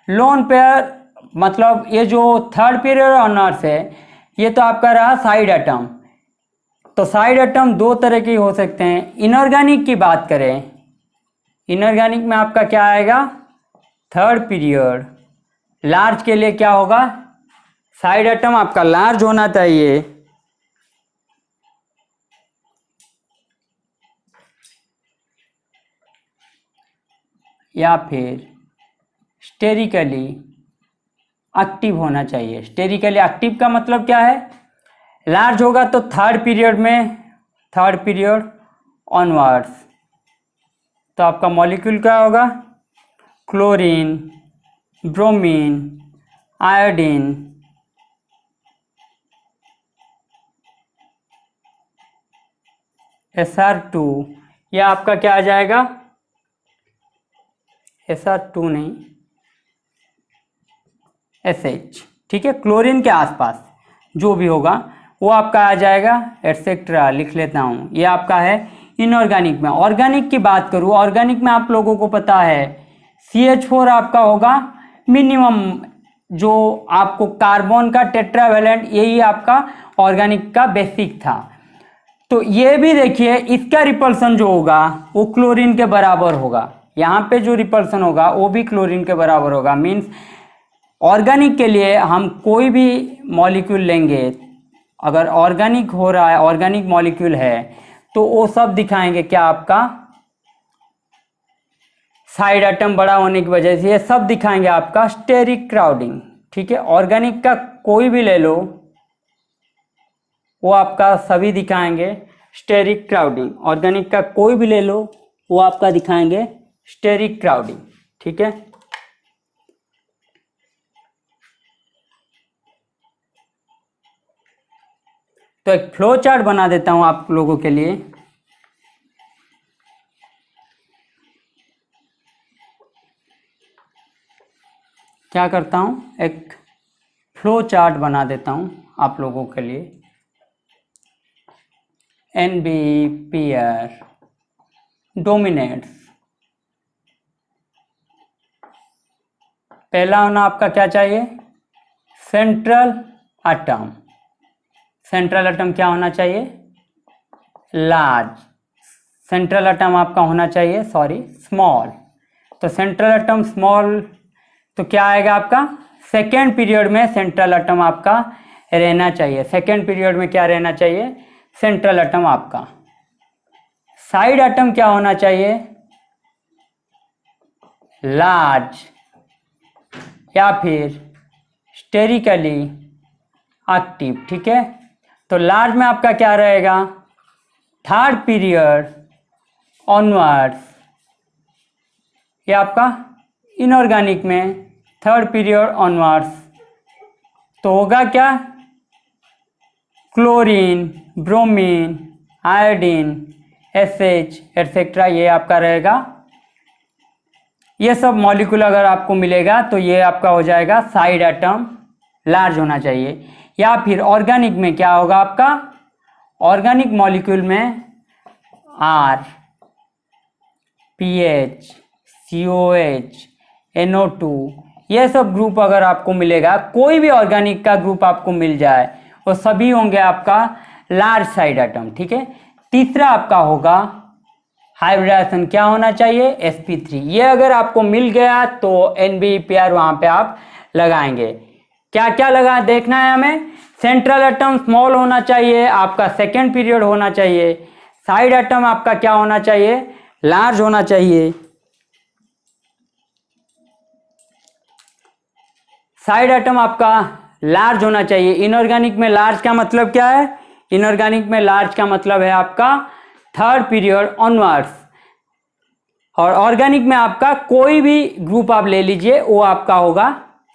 लोन पेयर, मतलब ये जो थर्ड पीरियड ऑनर्स है ये तो आपका रहा साइड एटम। तो साइड एटम दो तरह के हो सकते हैं। इनऑर्गेनिक की बात करें, इनऑर्गेनिक में आपका क्या आएगा, थर्ड पीरियड। लार्ज के लिए क्या होगा, साइड एटम आपका लार्ज होना चाहिए, या फिर स्टेरिकली एक्टिव होना चाहिए। स्टेरिकली एक्टिव का मतलब क्या है, लार्ज होगा तो थर्ड पीरियड में, थर्ड पीरियड ऑनवर्ड्स। तो आपका मॉलिक्यूल क्या होगा, क्लोरीन, ब्रोमीन, आयोडीन, Sr2, यह आपका क्या आ जाएगा, Sr2 नहीं SH, ठीक है। क्लोरीन के आसपास जो भी होगा वो आपका आ जाएगा, एटसेट्रा लिख लेता हूँ। ये आपका है इनऑर्गेनिक में। ऑर्गेनिक की बात करूँ, ऑर्गेनिक में आप लोगों को पता है CH4 आपका होगा मिनिमम, जो आपको कार्बन का टेट्रावैलेंट, यही आपका ऑर्गेनिक का बेसिक था। तो ये भी देखिए इसका रिपल्सन जो होगा वो क्लोरीन के बराबर होगा, यहाँ पे जो रिपल्सन होगा वो भी क्लोरीन के बराबर होगा। मीन्स ऑर्गेनिक के लिए हम कोई भी मॉलिक्यूल लेंगे, अगर ऑर्गेनिक हो रहा है, ऑर्गेनिक मॉलिक्यूल है, तो वो सब दिखाएंगे क्या आपका साइड एटम बड़ा होने की वजह से ये सब दिखाएंगे आपका स्टेरिक क्राउडिंग। ठीक है, ऑर्गेनिक का कोई भी ले लो वो आपका सभी दिखाएंगे स्टेरिक क्राउडिंग, ऑर्गेनिक का कोई भी ले लो वो आपका दिखाएंगे स्टेरिक क्राउडिंग। ठीक है, तो एक फ्लो चार्ट बना देता हूं आप लोगों के लिए। क्या करता हूं, एक फ्लो चार्ट बना देता हूं आप लोगों के लिए। NBPR डोमिनेट्स, पहला होना आपका क्या चाहिए, सेंट्रल एटम। सेंट्रल एटम क्या होना चाहिए, लार्ज। सेंट्रल एटम आपका होना चाहिए स्मॉल। तो सेंट्रल एटम स्मॉल, तो क्या आएगा आपका सेकेंड पीरियड में सेंट्रल एटम आपका रहना चाहिए। सेकेंड पीरियड में क्या रहना चाहिए, सेंट्रल एटम आपका। साइड एटम क्या होना चाहिए, लार्ज या फिर स्टेरिकली एक्टिव। ठीक है, तो लार्ज में आपका क्या रहेगा, थर्ड पीरियड ऑनवर्ड्स, ये आपका इनऑर्गेनिक में थर्ड पीरियड ऑनवर्ड्स, तो होगा क्या, chlorine, bromine, iodine, SH etcetera, ये आपका रहेगा। ये सब मॉलिक्यूल अगर आपको मिलेगा तो ये आपका हो जाएगा साइड एटम, लार्ज होना चाहिए। या फिर ऑर्गेनिक में क्या होगा आपका, ऑर्गेनिक मॉलिक्यूल में R, PH, COH, NO2, ये सब ग्रुप अगर आपको मिलेगा, कोई भी ऑर्गेनिक का ग्रुप आपको मिल जाए, वो सभी होंगे आपका लार्ज साइड एटम। ठीक है, तीसरा आपका होगा हाइब्रिडाइजेशन, क्या होना चाहिए, sp3। ये अगर आपको मिल गया तो NBPR वहां पे आप लगाएंगे। क्या क्या लगा देखना है हमें, सेंट्रल एटम स्मॉल होना चाहिए, आपका सेकेंड पीरियड होना चाहिए। साइड एटम आपका क्या होना चाहिए, लार्ज होना चाहिए। साइड एटम आपका लार्ज होना चाहिए। इनऑर्गेनिक में लार्ज का मतलब क्या है, इनऑर्गेनिक में लार्ज का मतलब है आपका थर्ड पीरियड ऑनवर्ड्स। और ऑर्गेनिक में आपका कोई भी ग्रुप आप ले लीजिए वो आपका होगा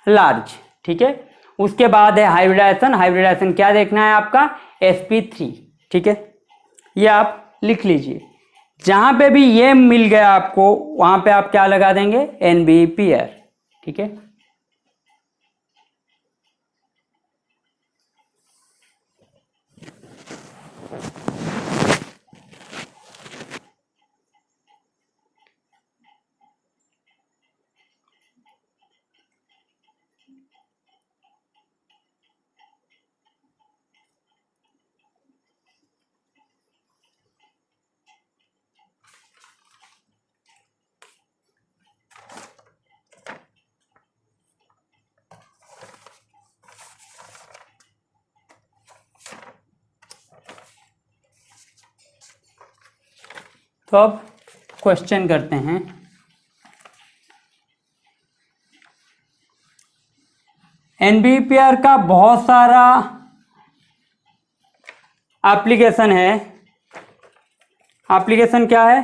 लार्ज। ठीक है, उसके बाद है हाइब्रिडाइजेशन। हाइब्रिडाइजेशन क्या देखना है आपका, sp3। ठीक है, ये आप लिख लीजिए। जहां पे भी ये मिल गया आपको वहां पे आप क्या लगा देंगे, NBPR। ठीक है, तो अब क्वेश्चन करते हैं। NBPR का बहुत सारा एप्लीकेशन है। एप्लीकेशन क्या है,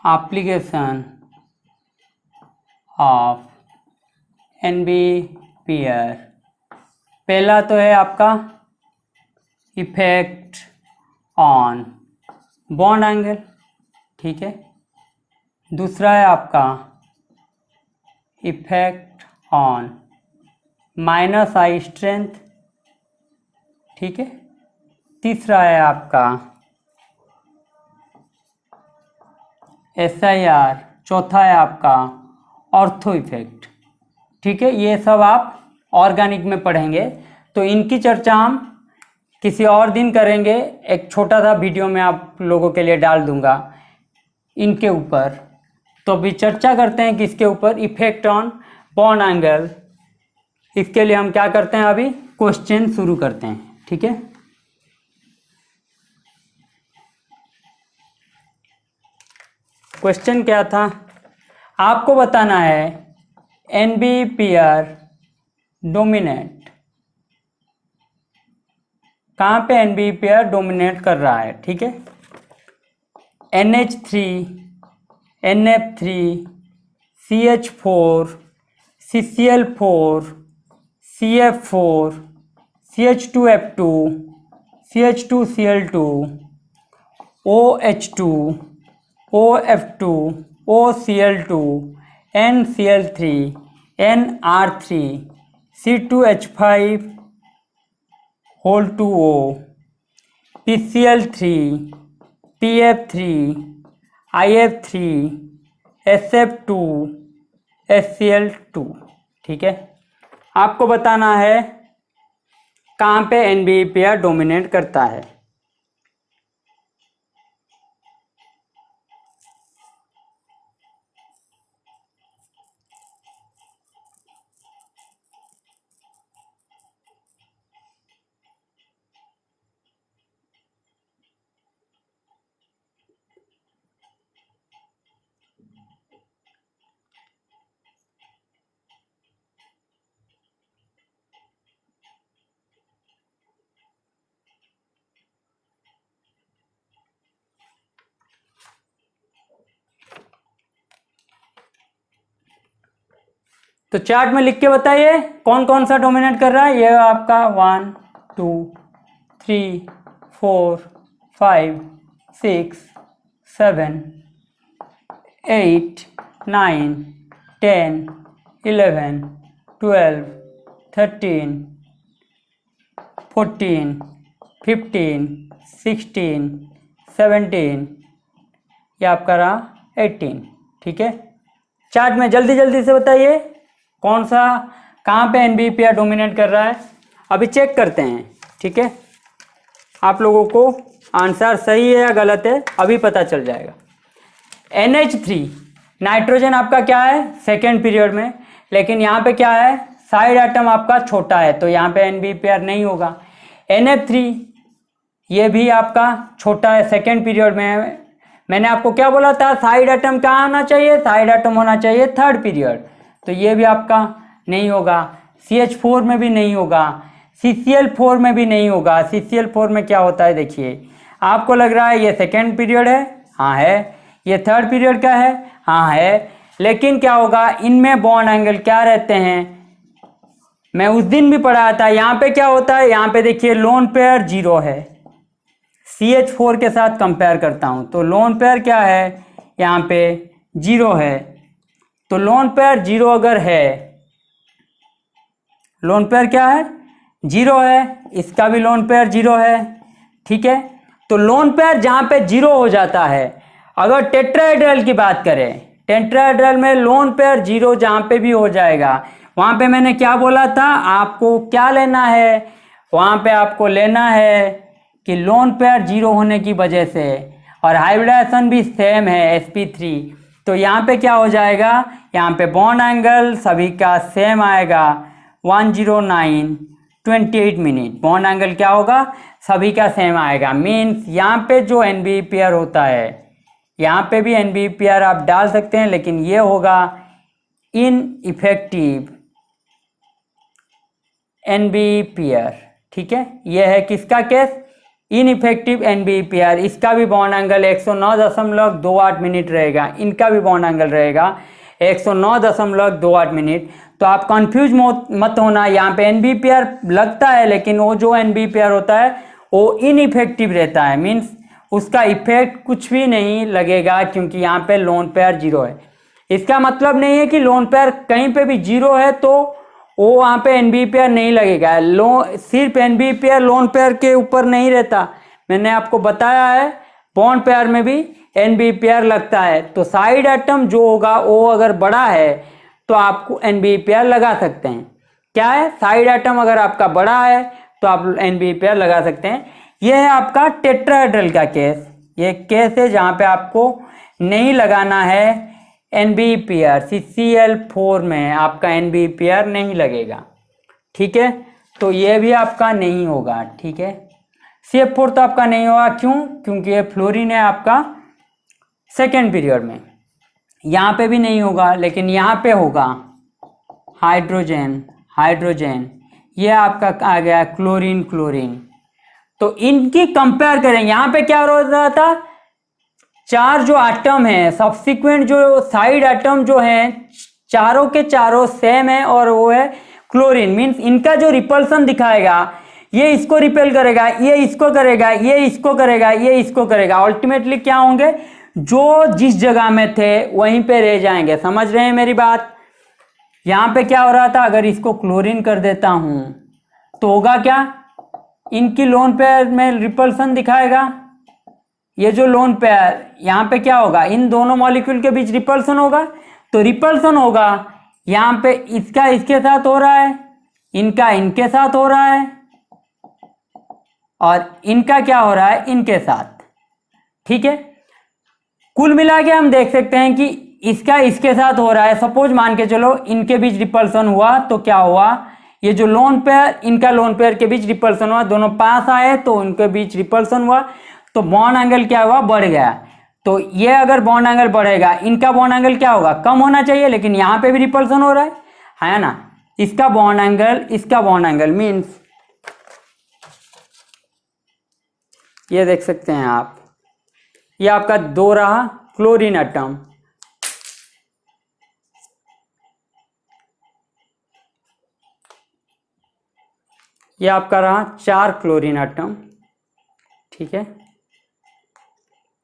एप्लीकेशन ऑफ NBPR। पहला तो है आपका इफेक्ट ऑन बॉन्ड एंगल। ठीक है, दूसरा है आपका effect on minus I strength. ठीक है, तीसरा है आपका SIR। चौथा है आपका ऑर्थो इफेक्ट। ठीक है, ये सब आप ऑर्गेनिक में पढ़ेंगे, तो इनकी चर्चा हम किसी और दिन करेंगे। एक छोटा सा वीडियो में आप लोगों के लिए डाल दूंगा इनके ऊपर। तो अभी चर्चा करते हैं किसके ऊपर, इफेक्ट ऑन बॉन्ड एंगल। इसके लिए हम क्या करते हैं, अभी क्वेश्चन शुरू करते हैं, ठीक है। क्वेश्चन क्या था, आपको बताना है NBPR डोमिनेट, कहाँ पे NBPR डोमिनेट कर रहा है, ठीक है। NH3, NF3, CH4, CCl4, CF4, CH2F2, CH2Cl2, OH2, OF2, OCl2, NCl3, NR3, C2H5 whole 2O, PCl3, PF3, IF3, SF2, HCl2, ठीक है। आपको बताना है कहाँ पे NBPR डोमिनेट करता है। तो चार्ट में लिख के बताइए कौन कौन सा डोमिनेट कर रहा है। ये आपका 1 2 3 4 5 6 7 8 9 10 11 12 13 14 15 16 17, ये आपका रहा 18, ठीक है। चार्ट में जल्दी जल्दी से बताइए कौन सा कहाँ पे NBPR डोमिनेट कर रहा है। अभी चेक करते हैं, ठीक है। आप लोगों को आंसर सही है या गलत है अभी पता चल जाएगा। NH3 नाइट्रोजन आपका क्या है सेकेंड पीरियड में, लेकिन यहाँ पे क्या है साइड एटम आपका छोटा है, तो यहाँ पे NBPR नहीं होगा। NF3 ये भी आपका छोटा है सेकेंड पीरियड में। मैंने आपको क्या बोला था, साइड एटम कहाँ आना चाहिए, साइड एटम होना चाहिए थर्ड पीरियड, तो ये भी आपका नहीं होगा। CH4 में भी नहीं होगा, CCl4 में भी नहीं होगा। CCl4 में क्या होता है देखिए, आपको लग रहा है ये सेकेंड पीरियड है, हाँ है। ये थर्ड पीरियड का है, हाँ है। लेकिन क्या होगा, इनमें बॉन्ड एंगल क्या रहते हैं, मैं उस दिन भी पढ़ाया था। यहाँ पे क्या होता है, यहाँ पे देखिए लोन पेयर 0 है। CH4 के साथ कंपेयर करता हूँ तो लोन पेयर क्या है, यहाँ पे 0 है। तो लोन पेयर 0 अगर है, लोन पेयर क्या है 0 है, इसका भी लोन पेयर 0 है, ठीक है। तो लोन पेयर जहाँ पे 0 हो जाता है, अगर टेट्राहेड्रल की बात करें, टेट्राहेड्रल में लोन पेयर 0 जहाँ पे भी हो जाएगा, वहाँ पे मैंने क्या बोला था, आपको क्या लेना है, वहाँ पे आपको लेना है कि लोन पेयर 0 होने की वजह से और हाइब्रिडाइजेशन भी सेम है sp3, तो यहाँ पे क्या हो जाएगा, यहाँ पे बॉन्ड एंगल सभी का सेम आएगा 109:28 मिनट। बॉन्ड एंगल क्या होगा, सभी का सेम आएगा। मीन्स यहाँ पे जो NBPR होता है, यहाँ पे भी NBPR आप डाल सकते हैं, लेकिन ये होगा इनइफेक्टिव NBPR, ठीक है। ये है किसका केस, इनइफेक्टिव NBPR। इसका भी बॉन्ड एंगल 109.28 मिनट रहेगा, इनका भी बॉन्ड एंगल रहेगा 109.28 मिनट। तो आप कंफ्यूज मत होना, यहाँ पे NBPR लगता है, लेकिन वो जो NBPR होता है वो इनइफेक्टिव रहता है। मीन्स उसका इफेक्ट कुछ भी नहीं लगेगा, क्योंकि यहाँ पे लोन पेयर 0 है। इसका मतलब नहीं है कि लोन पेयर कहीं पे भी 0 है तो वो वहाँ पे NBPR नहीं लगेगा। सिर्फ NBPR लोन पेयर के ऊपर नहीं रहता, मैंने आपको बताया है बॉन्ड पेयर में भी NBPR लगता है। तो साइड एटम जो होगा वो अगर बड़ा है तो आपको NBPR लगा सकते हैं। क्या है, साइड एटम अगर आपका बड़ा है तो आप NBE लगा सकते हैं। यह है आपका टेट्राहेड्रल का केस। ये केस है जहाँ पे आपको नहीं लगाना है NBE, CCl4 में आपका NBE नहीं लगेगा, ठीक है। तो ये भी आपका नहीं होगा, ठीक है। CF4 तो आपका नहीं होगा, क्यों? क्योंकि ये फ्लोरीन है आपका सेकेंड पीरियड में। यहाँ पे भी नहीं होगा, लेकिन यहाँ पे होगा हाइड्रोजन, ये आपका आ गया क्लोरीन। तो इनकी कंपेयर करें, यहाँ पे क्या हो रहा था, चार जो एटम है, सब्सिक्वेंट जो साइड एटम जो है चारों के चारों सेम है, और वो है क्लोरीन। मीन्स इनका जो रिपल्सन दिखाएगा, ये इसको रिपेल करेगा, ये इसको करेगा, ये इसको करेगा, ये इसको करेगा। अल्टीमेटली क्या होंगे, जो जिस जगह में थे वहीं पे रह जाएंगे। समझ रहे हैं मेरी बात? यहां पे क्या हो रहा था, अगर इसको क्लोरीन कर देता हूं तो होगा क्या, इनकी लोन पेयर में रिपल्सन दिखाएगा। ये जो लोन पेयर यहां पे क्या होगा, इन दोनों मॉलिक्यूल के बीच रिपल्सन होगा। तो रिपल्सन होगा यहां पे, इसका इसके साथ हो रहा है, इनका इनके साथ हो रहा है, और इनका क्या हो रहा है, इनके साथ, ठीक है। कुल मिला के हम देख सकते हैं कि इसका इसके साथ हो रहा है। सपोज मान के चलो इनके बीच रिपल्सन हुआ तो क्या हुआ, ये जो लोन पेयर, इनका लोन पेयर के बीच रिपल्सन हुआ, दोनों पास आए तो उनके बीच रिपल्सन हुआ, तो बॉन्ड एंगल क्या हुआ, बढ़ गया। तो ये अगर बॉन्ड एंगल बढ़ेगा, इनका बॉन्ड एंगल क्या होगा, कम होना चाहिए, लेकिन यहाँ पे भी रिपल्सन हो रहा है ना। इसका बॉन्ड एंगल, इसका बॉन्ड एंगल मीन्स ये देख सकते हैं आप, ये आपका 2 रहा क्लोरीन एटम, ये आपका रहा 4 क्लोरीन एटम, ठीक है,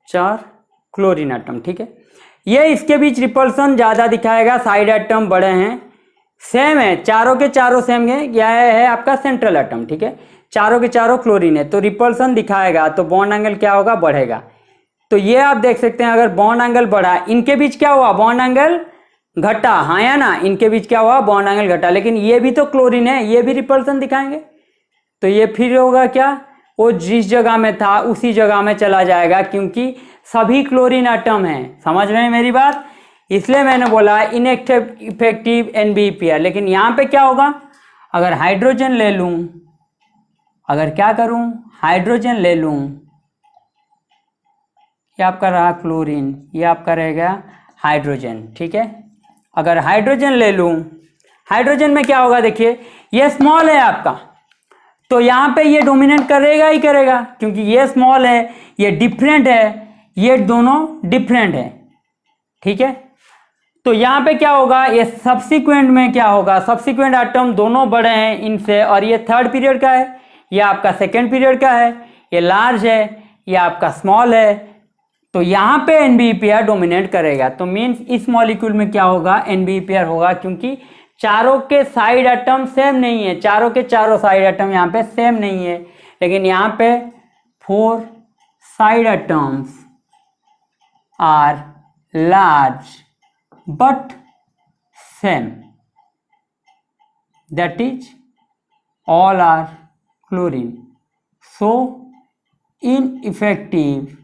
4 क्लोरीन एटम, ठीक है। ये इसके बीच रिपल्सन ज़्यादा दिखाएगा, साइड एटम बड़े हैं, सेम है, चारों के चारों सेम है। यह है आपका सेंट्रल एटम, ठीक है, चारों के चारों क्लोरीन है, तो रिपल्सन दिखाएगा, तो बॉन्ड एंगल क्या होगा, बढ़ेगा। तो ये आप देख सकते हैं, अगर बॉन्ड एंगल बढ़ा, इनके बीच क्या हुआ, बॉन्ड एंगल घटा, हाँ या ना, इनके बीच क्या हुआ, बॉन्ड एंगल घटा, लेकिन ये भी तो क्लोरीन है, ये भी रिपल्सन दिखाएंगे। तो ये फिर होगा क्या, वो जिस जगह में था उसी जगह में चला जाएगा, क्योंकि सभी क्लोरीन एटम हैं। समझ रहे हैं मेरी बात? इसलिए मैंने बोला इनइफेक्टिव NBE। लेकिन यहाँ पे क्या होगा, अगर हाइड्रोजन ले लूँ, अगर क्या करूँ, हाइड्रोजन ले लूँ, ये आपका रहा क्लोरीन, ये आपका रहेगा हाइड्रोजन, ठीक है। अगर हाइड्रोजन ले लूँ, हाइड्रोजन में क्या होगा, देखिए ये स्मॉल है आपका, तो यहाँ पे ये डोमिनेट करेगा ही करेगा, क्योंकि ये स्मॉल है, ये डिफरेंट है, ये दोनों डिफरेंट है, ठीक है। तो यहाँ पे क्या होगा, ये सब्सिक्वेंट में क्या होगा, सब्सिक्वेंट एटम दोनों बड़े हैं इनसे, और ये थर्ड पीरियड का है, ये आपका सेकेंड पीरियड का है, ये लार्ज है, ये आपका स्मॉल है। तो यहाँ पे NBE डोमिनेट करेगा। तो मीन्स इस मॉलिक्यूल में क्या होगा, NBE होगा, क्योंकि चारों के साइड एटम सेम नहीं है, चारों के चारों साइड एटम यहाँ पे सेम नहीं है, लेकिन यहाँ पे 4 side atoms are large but same, that is all are chlorine, so ineffective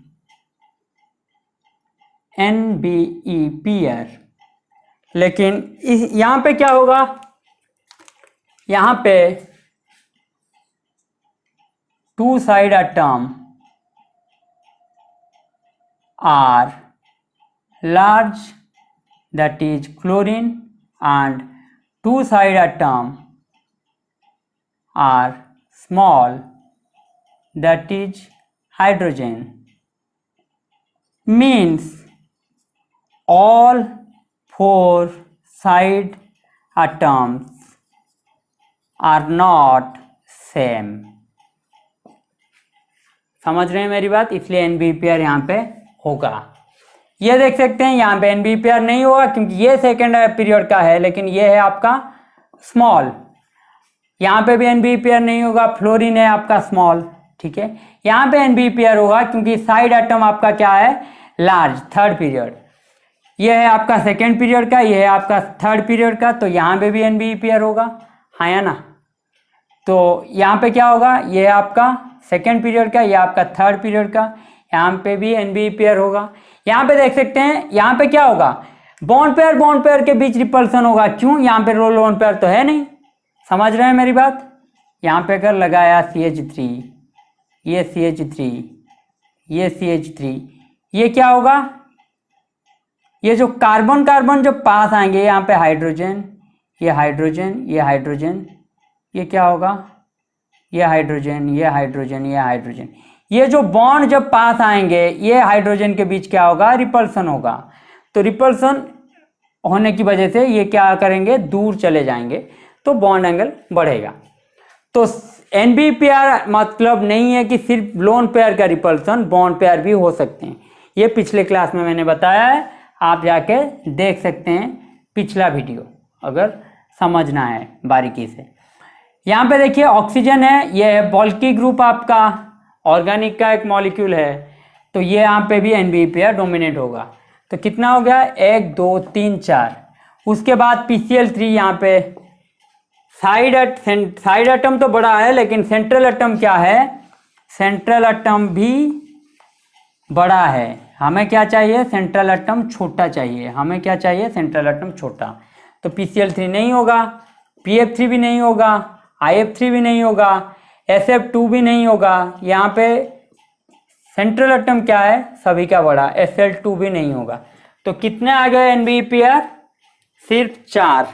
NBE। लेकिन यहाँ पे क्या होगा, यहाँ पे 2 side atom are large, that is chlorine, and 2 side atom are small, that is hydrogen. Means all 4 side atoms are not same. समझ रहे हैं मेरी बात? इसलिए NBE यहाँ पे होगा। ये देख सकते हैं यहाँ पे NBE नहीं होगा, क्योंकि ये सेकेंड पीरियड का है, लेकिन ये है आपका स्मॉल। यहाँ पे भी NBE नहीं होगा, फ्लोरीन है आपका स्मॉल, ठीक है। यहाँ पे NBE होगा, क्योंकि साइड एटम आपका क्या है, लार्ज, थर्ड पीरियड। ये है आपका सेकेंड पीरियड का, ये है आपका थर्ड पीरियड का, तो यहाँ पे भी NBE होगा। हाँ या ना। तो यहाँ पे क्या होगा, ये आपका सेकेंड पीरियड का, ये आपका थर्ड पीरियड का, यहाँ पे भी एनबी पेयर होगा। यहाँ पे देख सकते हैं, यहाँ पे क्या होगा, बॉन्ड पेयर के बीच रिपल्सन होगा। क्यों, यहाँ पे रोल ऑन पेयर तो है नहीं। समझ रहे हैं मेरी बात। यहाँ पे अगर लगाया CH3, ये CH3, ये CH3, ये क्या होगा, ये जो कार्बन कार्बन जो पास आएंगे, यहाँ पे हाइड्रोजन, ये हाइड्रोजन, ये हाइड्रोजन, ये क्या होगा, ये हाइड्रोजन, ये हाइड्रोजन, ये हाइड्रोजन, ये जो बॉन्ड जब पास आएंगे, ये हाइड्रोजन के बीच क्या होगा, रिपल्सन होगा। तो रिपल्सन होने की वजह से ये क्या करेंगे, दूर चले जाएंगे, तो बॉन्ड एंगल बढ़ेगा। तो एनबी पेयर मतलब नहीं है कि सिर्फ लोन पेयर का रिपल्सन, बॉन्ड पेयर भी हो सकते हैं। ये पिछले क्लास में मैंने बताया है, आप जाके देख सकते हैं पिछला वीडियो, अगर समझना है बारीकी से। यहाँ पे देखिए ऑक्सीजन है, ये है बल्की ग्रुप आपका, ऑर्गेनिक का एक मॉलिक्यूल है, तो ये यहाँ पे भी एनबी पेयर डोमिनेट होगा। तो कितना हो गया, 1 2 3 4। उसके बाद PCl3 यहाँ पे साइड एटम तो बड़ा है, लेकिन सेंट्रल एटम क्या है, सेंट्रल एटम भी बड़ा है। हमें क्या चाहिए, सेंट्रल एटम छोटा चाहिए। हमें क्या चाहिए, सेंट्रल एटम छोटा। तो PCl3 नहीं होगा, PF3 भी नहीं होगा, IF3 भी नहीं होगा, SF2 भी नहीं होगा। यहाँ पे सेंट्रल एटम क्या है, सभी का बड़ा, Sl2 भी नहीं होगा। तो कितने आ गए एनबी पेयर, सिर्फ 4।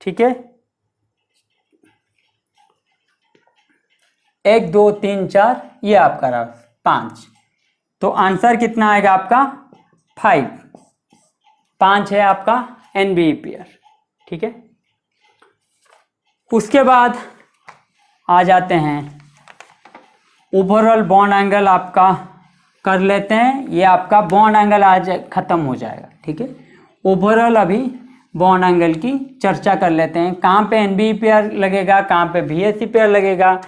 ठीक है, 1 2 3 4, ये आपका रहा 5। तो आंसर कितना आएगा आपका, 5। 5 है आपका एनबी पेयर। ठीक है, उसके बाद आ जाते हैं ओवरऑल बॉन्ड एंगल आपका कर लेते हैं। ये आपका बॉन्ड एंगल आज खत्म हो जाएगा। ठीक है, ओवरऑल अभी बॉन्ड एंगल की चर्चा कर लेते हैं। कहाँ पे एनबी पेयर लगेगा, कहाँ पे VSC पेयर लगेगा,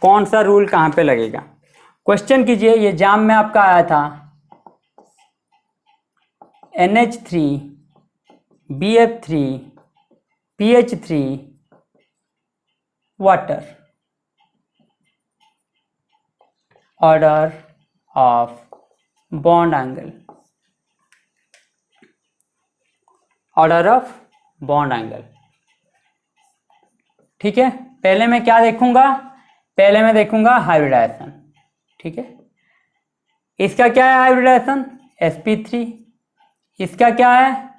कौन सा रूल कहाँ पे लगेगा। क्वेश्चन कीजिए, ये एग्जाम में आपका आया था, NH3 BF3 PH3 water, order of bond angle, order of bond angle. ठीक है, पहले मैं क्या देखूंगा, पहले मैं देखूंगा हाइब्रिडाइजेशन। ठीक है, इसका क्या है हाइब्रिडाइजेशन, sp3, इसका क्या है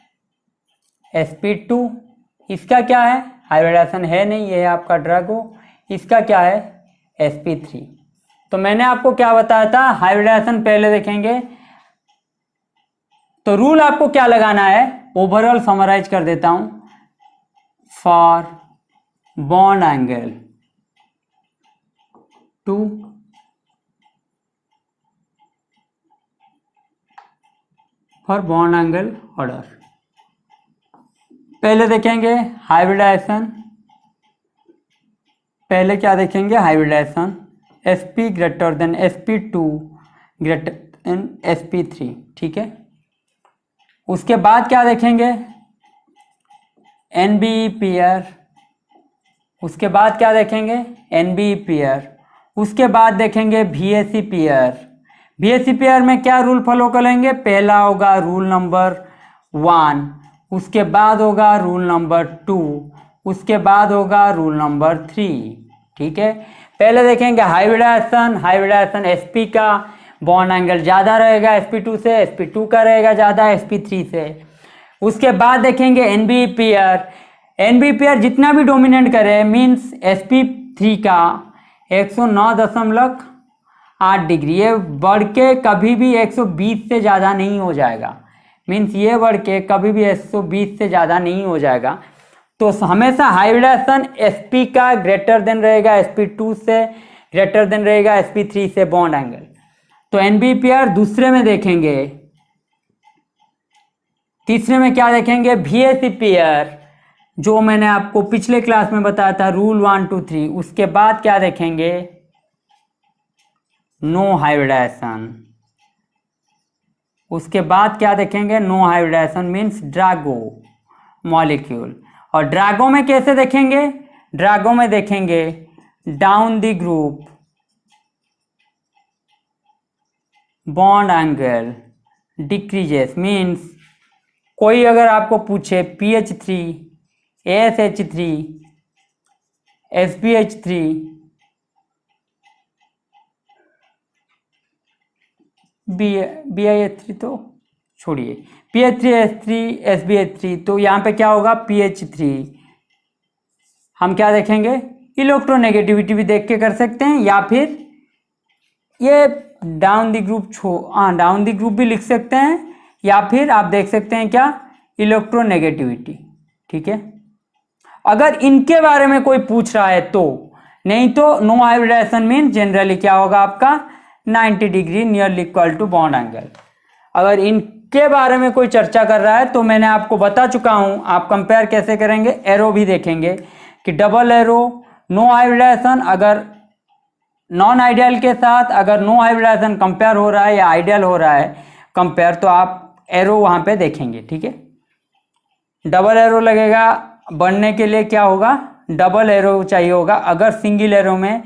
sp2, इसका क्या है, हाइब्रिडाइजेशन है नहीं, ये है आपका ड्रैगो, इसका क्या है sp3। तो मैंने आपको क्या बताया था, हाइब्रिडाइजेशन पहले देखेंगे। तो रूल आपको क्या लगाना है, ओवरऑल समराइज कर देता हूं, for bond angle to for bond angle order. पहले देखेंगे हाइब्रिडाइजेशन, पहले क्या देखेंगे, hybridisation sp greater than sp2 greater than sp3। ठीक है, उसके बाद क्या देखेंगे, NB पेयर, उसके बाद क्या देखेंगे, NB पेयर, उसके बाद देखेंगे VSC पेयर। VSC पेयर में क्या रूल फॉलो करेंगे, पहला होगा रूल नंबर 1, उसके बाद होगा रूल नंबर 2, उसके बाद होगा रूल नंबर 3। ठीक है, पहले देखेंगे हाइब्रिडाइजेशन, हाइब्रिडाइजेशन sp का बॉन्ड एंगल ज़्यादा रहेगा sp2 से, sp2 का रहेगा ज़्यादा sp3 से। उसके बाद देखेंगे NB पेयर, NB पेयर जितना भी डोमिनेट करे, मीन्स sp3 का 109.8 डिग्री, ये बढ़ के कभी भी 120 से ज़्यादा नहीं हो जाएगा, मीन्स ये बढ़ के कभी भी 120 से ज़्यादा नहीं हो जाएगा। तो हमेशा हाइब्रिडाइजेशन sp का ग्रेटर देन रहेगा sp2 से, ग्रेटर देन रहेगा sp3 से बॉन्ड एंगल। तो NB पेयर दूसरे में देखेंगे। तीसरे में क्या देखेंगे, VSC पेयर, जो मैंने आपको पिछले क्लास में बताया था, रूल 1 2 3। उसके बाद क्या देखेंगे, नो हाइब्रिडाइजेशन, उसके बाद क्या देखेंगे, no hybridisation means Drago molecule. और ड्रैगो में कैसे देखेंगे? ड्रैगो में देखेंगे down the group bond angle decreases, means कोई अगर आपको पूछे PH3, ASH3, SBH3, BIH3 तो छोड़िए, PH3, SBH3, तो यहाँ पे क्या होगा? PH3 हम क्या देखेंगे? इलेक्ट्रोनेगेटिविटी भी देख के कर सकते हैं, या फिर ये down the group down the group भी लिख सकते हैं, या फिर आप देख सकते हैं क्या? इलेक्ट्रोनेगेटिविटी। ठीक है, अगर इनके बारे में कोई पूछ रहा है तो, नहीं तो नो हाइब्रिडाइजेशन मीन जनरली क्या होगा आपका? 90 degree nearly equal to bond angle. अगर इनके बारे में कोई चर्चा कर रहा है तो मैंने आपको बता चुका हूं, आप कंपेयर कैसे करेंगे? एरो भी देखेंगे कि डबल एरो नो हाइब्रिडाइजेशन, अगर नॉन आइडियल के साथ अगर नो हाइब्रिडाइजेशन कंपेयर हो रहा है या आइडियल हो रहा है कंपेयर, तो आप एरो वहां पे देखेंगे। ठीक है, डबल एरो लगेगा बनने के लिए, क्या होगा? डबल एरो चाहिए होगा अगर सिंगल एरो में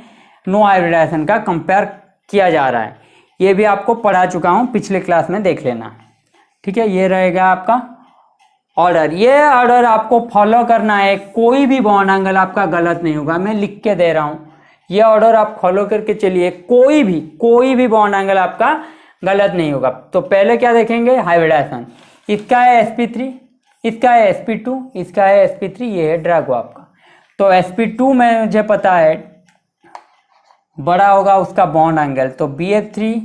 नो हाइब्रिडाइजेशन का कंपेयर किया जा रहा है। ये भी आपको पढ़ा चुका हूं, पिछले क्लास में देख लेना। ठीक है, ये रहेगा आपका ऑर्डर। ये ऑर्डर आपको फॉलो करना है, कोई भी बॉन्ड एंगल आपका गलत नहीं होगा, मैं लिख के दे रहा हूं। ये ऑर्डर आप फॉलो करके चलिए, कोई भी बॉन्ड एंगल आपका गलत नहीं होगा। तो पहले क्या देखेंगे? हाइब्रिडाइजेशन। इसका है sp3, इसका है sp2, इसका है sp3, ये है ड्रैगो आपका। तो sp2 में मुझे पता है बड़ा होगा उसका बॉन्ड एंगल, तो BF3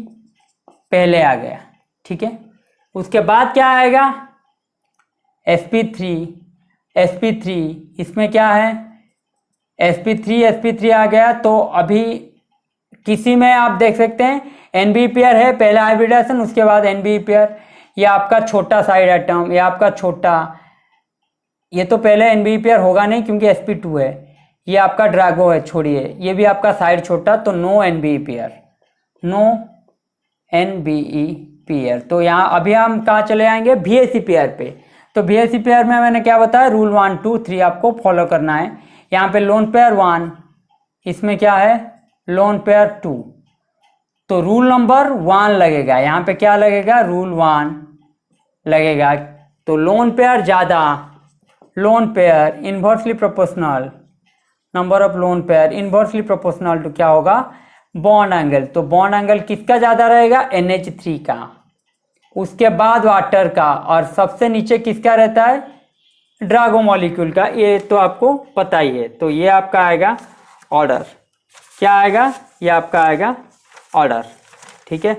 पहले आ गया। ठीक है, उसके बाद क्या आएगा? sp3, इसमें क्या है? sp3 आ गया। तो अभी किसी में आप देख सकते हैं NB पेयर है, पहला हाइब्रिडाइजेशन, उसके बाद NB पेयर। ये आपका छोटा साइड एटम, ये आपका छोटा, ये तो पहले NB पेयर होगा नहीं क्योंकि sp2 है। ये आपका ड्रैगो है, छोड़िए, ये भी आपका साइड छोटा, तो no NB pair, no NBE pair. तो यहाँ अभी हम कहाँ चले आएंगे? VAC पेयर पे। तो VAC पेयर में मैंने क्या बताया? रूल 1, 2, 3 आपको फॉलो करना है। यहाँ पे लोन पेयर 1, इसमें क्या है? लोन पेयर 2, तो रूल नंबर 1 लगेगा। यहाँ पे क्या लगेगा? रूल 1 लगेगा। तो लोन पेयर ज़्यादा, lone pair inversely proportional, number of lone pair inversely proportional to क्या होगा? Bond angle. तो बॉन्ड एंगल किसका ज़्यादा रहेगा? NH3 का, उसके बाद वाटर का, और सबसे नीचे किसका रहता है? ड्रैगो मॉलिक्यूल का। ये तो आपको पता ही है। तो ये आपका आएगा ऑर्डर। क्या आएगा? ये आपका आएगा ऑर्डर। ठीक है,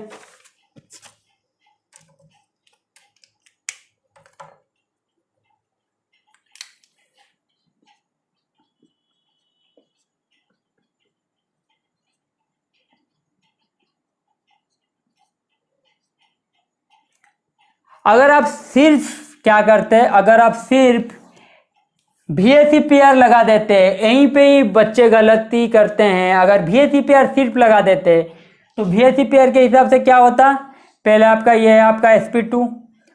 अगर आप सिर्फ क्या करते हैं? अगर आप सिर्फ VAC पेयर लगा देते हैं, यहीं पे ही बच्चे गलती करते हैं। अगर VAC पेयर सिर्फ लगा देते तो VAC पेयर के हिसाब से क्या होता? पहले आपका ये है आपका sp2,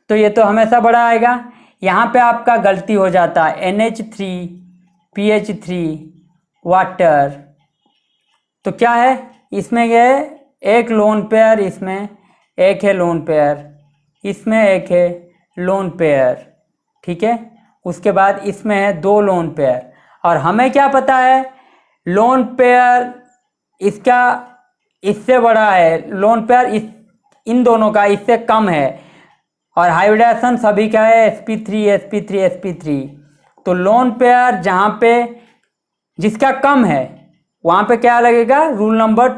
तो ये तो हमेशा बड़ा आएगा। यहाँ पे आपका गलती हो जाता है NH3 PH3 वाटर। तो क्या है? इसमें ये एक लोन पेयर, इसमें एक है लोन पेयर, इसमें एक है लोन पेयर। ठीक है, उसके बाद इसमें है 2 लोन पेयर। और हमें क्या पता है? लोन पेयर इसका इससे बड़ा है, लोन पेयर इन दोनों का इससे कम है, और हाइब्रिडाइजेशन सभी का है sp3। तो लोन पेयर जहाँ पे जिसका कम है वहाँ पे क्या लगेगा? रूल नंबर,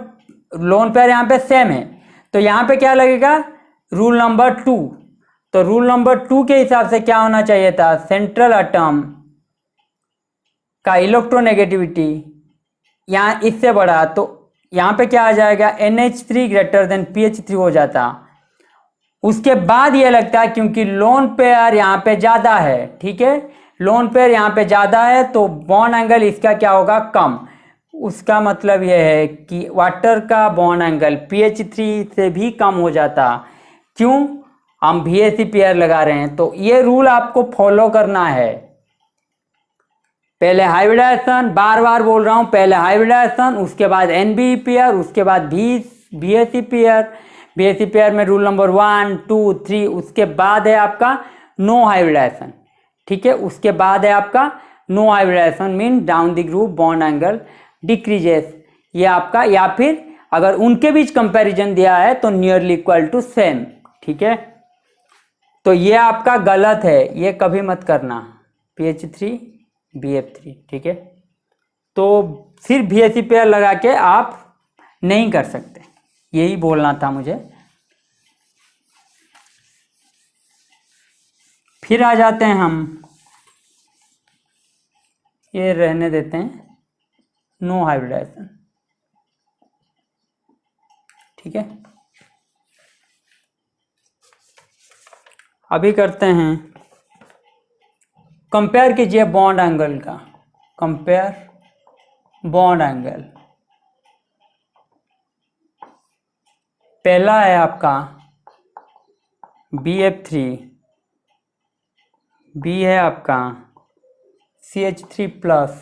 लोन पेयर यहाँ पे सेम है तो यहाँ पे क्या लगेगा? Rule number 2। तो रूल नंबर 2 के हिसाब से क्या होना चाहिए था? सेंट्रल एटम का इलेक्ट्रोनेगेटिविटी यहाँ इससे बड़ा, तो यहाँ पे क्या आ जाएगा? NH3 ग्रेटर देन PH3 हो जाता। उसके बाद ये लगता है क्योंकि लोन पेयर यहाँ पे ज़्यादा है। ठीक है, लोन पेयर यहाँ पे ज़्यादा है तो बॉन्ड एंगल इसका क्या होगा? कम। उसका मतलब यह है कि वाटर का बॉन्ड एंगल PH3 से भी कम हो जाता। क्यों? हम VAC पेयर लगा रहे हैं। तो ये रूल आपको फॉलो करना है। पहले हाइब्रिडाइजेशन, बार बार बोल रहा हूँ, पहले हाइब्रिडाइजेशन, उसके बाद एनबी पेयर, उसके बाद बीएससी पेयर। बीएससी पेयर में रूल नंबर 1, 2, 3, उसके बाद है आपका नो हाइब्रिडाइजेशन। ठीक है, उसके बाद है आपका no hybridisation mean down the group bond angle decreases, ये आपका, या फिर अगर उनके बीच कंपैरिजन दिया है तो नियरली इक्वल टू सेम। ठीक है, तो ये आपका गलत है, ये कभी मत करना, PH3 BF3। ठीक है, तो सिर्फ BSC पेयर लगा के आप नहीं कर सकते, यही बोलना था मुझे। फिर आ जाते हैं हम, ये रहने देते हैं, नो हाइब्रिडाइजेशन। ठीक है, अभी करते हैं, कंपेयर कीजिए बॉन्ड एंगल का, कंपेयर बॉन्ड एंगल। पहला है आपका BF3, B है आपका CH3 प्लस,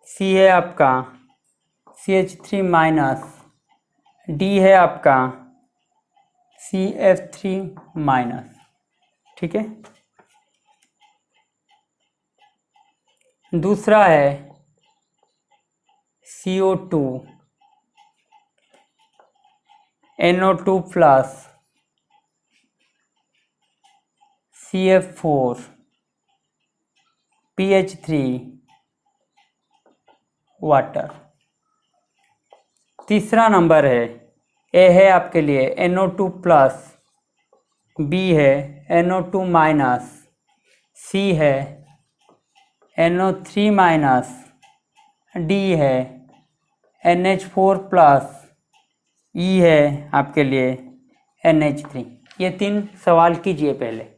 C है आपका CH3 माइनस, D है आपका CF3 माइनस। ठीक है, दूसरा है CO2 NO2 plus CF4 PH3 water. तीसरा नंबर है, ए है आपके लिए NO2 प्लस, B है NO2 माइनस, C है NO3 माइनस, D है NH4 प्लस, E है आपके लिए NH3। ये 3 सवाल कीजिए पहले।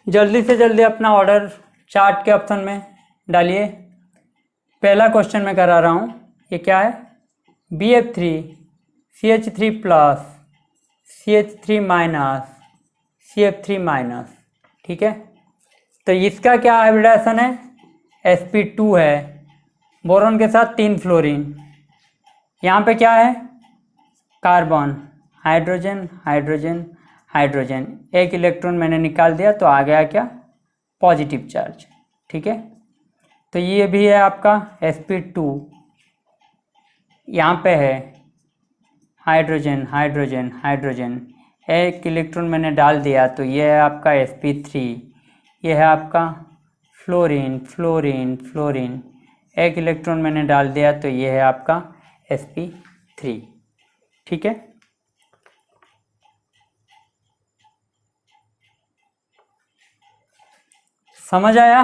जल्दी से जल्दी अपना ऑर्डर चार्ट के ऑप्शन में डालिए। पहला क्वेश्चन मैं करा रहा हूँ, ये क्या है, BF3 CH3 plus CH3 minus CF3 minus. ठीक है, तो इसका क्या हाइब्रिडाइजेशन है, sp2 है, बोरॉन के साथ 3 फ्लोरीन। यहाँ पे क्या है, कार्बन, हाइड्रोजन हाइड्रोजन हाइड्रोजन, एक इलेक्ट्रॉन मैंने निकाल दिया तो आ गया क्या, पॉजिटिव चार्ज। ठीक है, तो ये भी है आपका sp2, यहाँ पे है हाइड्रोजन हाइड्रोजन हाइड्रोजन, एक इलेक्ट्रॉन मैंने डाल दिया तो ये है आपका sp3, ये है आपका फ्लोरीन फ्लोरीन फ्लोरीन, एक इलेक्ट्रॉन मैंने डाल दिया तो ये है आपका sp3। ठीक है, समझ आया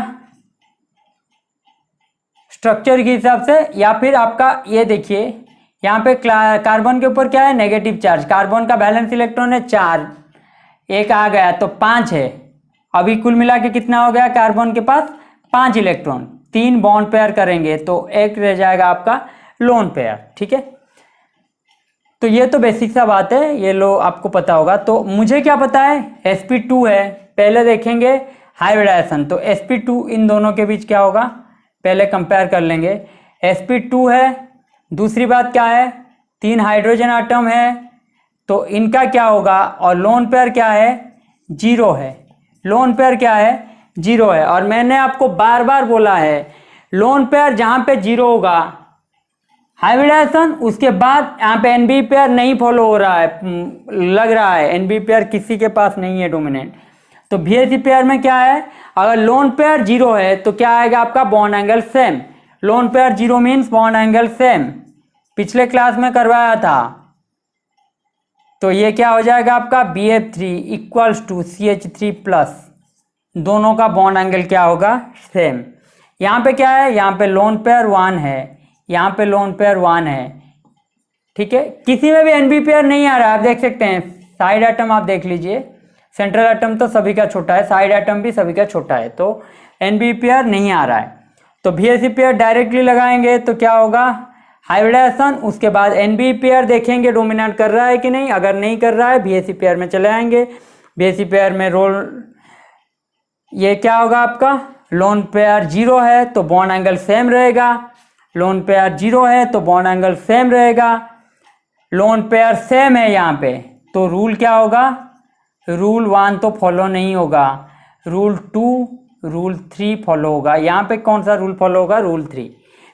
स्ट्रक्चर के हिसाब से। या फिर आपका ये देखिए यहाँ पे कार्बन के ऊपर क्या है, नेगेटिव चार्ज। कार्बन का बैलेंस इलेक्ट्रॉन है 4, एक आ गया तो 5 है। अभी कुल मिला के कितना हो गया, कार्बन के पास 5 इलेक्ट्रॉन। 3 बॉन्ड पेयर करेंगे तो एक रह जाएगा आपका लोन पेयर। ठीक है, तो ये तो बेसिक सा बात है, ये लो आपको पता होगा। तो मुझे क्या पता है, sp2 है। पहले देखेंगे हाइब्रिडाइजेशन, तो sp2 इन दोनों के बीच क्या होगा, पहले कंपेयर कर लेंगे। sp2 है, दूसरी बात क्या है, 3 हाइड्रोजन आटम है, तो इनका क्या होगा। और लोन पेयर क्या है, 0 है। लोन पेयर क्या है, 0 है। और मैंने आपको बार बार बोला है, लोन पेयर जहां पे 0 होगा हाइब्रिडाइजेशन, उसके बाद यहाँ पे एनबी पेयर नहीं फॉलो हो रहा है, लग रहा है एनबी पेयर किसी के पास नहीं है डोमिनेंट। तो बीएससी पेयर में क्या है, अगर लोन पेयर 0 है तो क्या आएगा आपका, bond angle same. Loan pair 0 means bond angle same, पिछले क्लास में करवाया था। तो ये क्या हो जाएगा आपका, BF3 equals to CH3 plus, दोनों का बॉन्ड एंगल क्या होगा, सेम। यहाँ पे क्या है, यहाँ पे लोन पेयर 1 है, यहाँ पे लोन पेयर 1 है। ठीक है, किसी में भी एनबी पेयर नहीं आ रहा है, आप देख सकते हैं। साइड एटम आप देख लीजिए, सेंट्रल एटम तो सभी का छोटा है, साइड एटम भी सभी का छोटा है, तो एनबी पेयर नहीं आ रहा है। तो बीएससी पेयर डायरेक्टली लगाएंगे तो क्या होगा, हाइब्रिडाइजेशन, उसके बाद एनबी पेयर देखेंगे डोमिनेट कर रहा है कि नहीं। अगर नहीं कर रहा है बीएससी पेयर में चले आएंगे। बीएससी पेयर में रोल ये क्या होगा आपका, लोन पेयर 0 है तो बॉन्ड एंगल सेम रहेगा। लोन पेयर 0 है तो बॉन्ड एंगल सेम रहेगा। लोन पेयर सेम है यहाँ पे, तो रूल क्या होगा, रूल 1 तो फॉलो नहीं होगा, रूल 2 रूल 3 फॉलो होगा। यहाँ पे कौन सा रूल फॉलो होगा, rule 3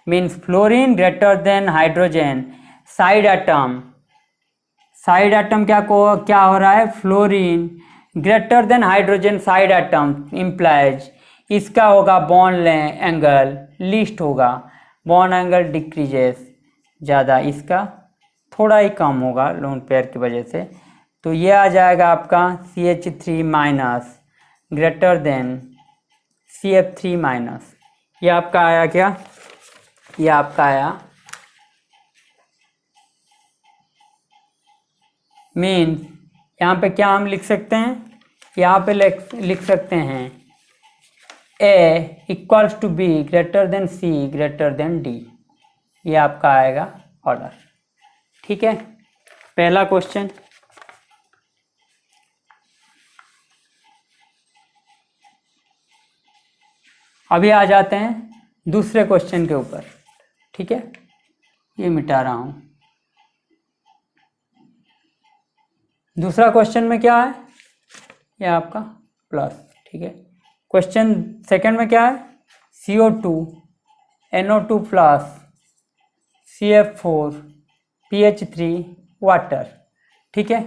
means fluorine greater than hydrogen side atom. Side atom क्या हो रहा है, fluorine greater than hydrogen side atom implies इसका होगा बॉन्ड एंगल लीस्ट होगा, बॉन्ड एंगल डिक्रीजेस ज़्यादा, इसका थोड़ा ही कम होगा लोन पेयर की वजह से। तो ये आ जाएगा आपका CH3 minus greater than CF3 minus. ये आपका आया क्या, ये आपका आया मीन्स यहाँ पे क्या हम लिख सकते हैं, यहाँ पे लिख सकते हैं A equals to B greater than C greater than D। ये आपका आएगा ऑर्डर। ठीक है, पहला क्वेश्चन। अभी आ जाते हैं दूसरे क्वेश्चन के ऊपर। ठीक है, ये मिटा रहा हूं। दूसरा क्वेश्चन में क्या है, ये आपका प्लस। ठीक है, क्वेश्चन सेकंड में क्या है, CO2 NO2 plus CF4 PH3 water. ठीक है,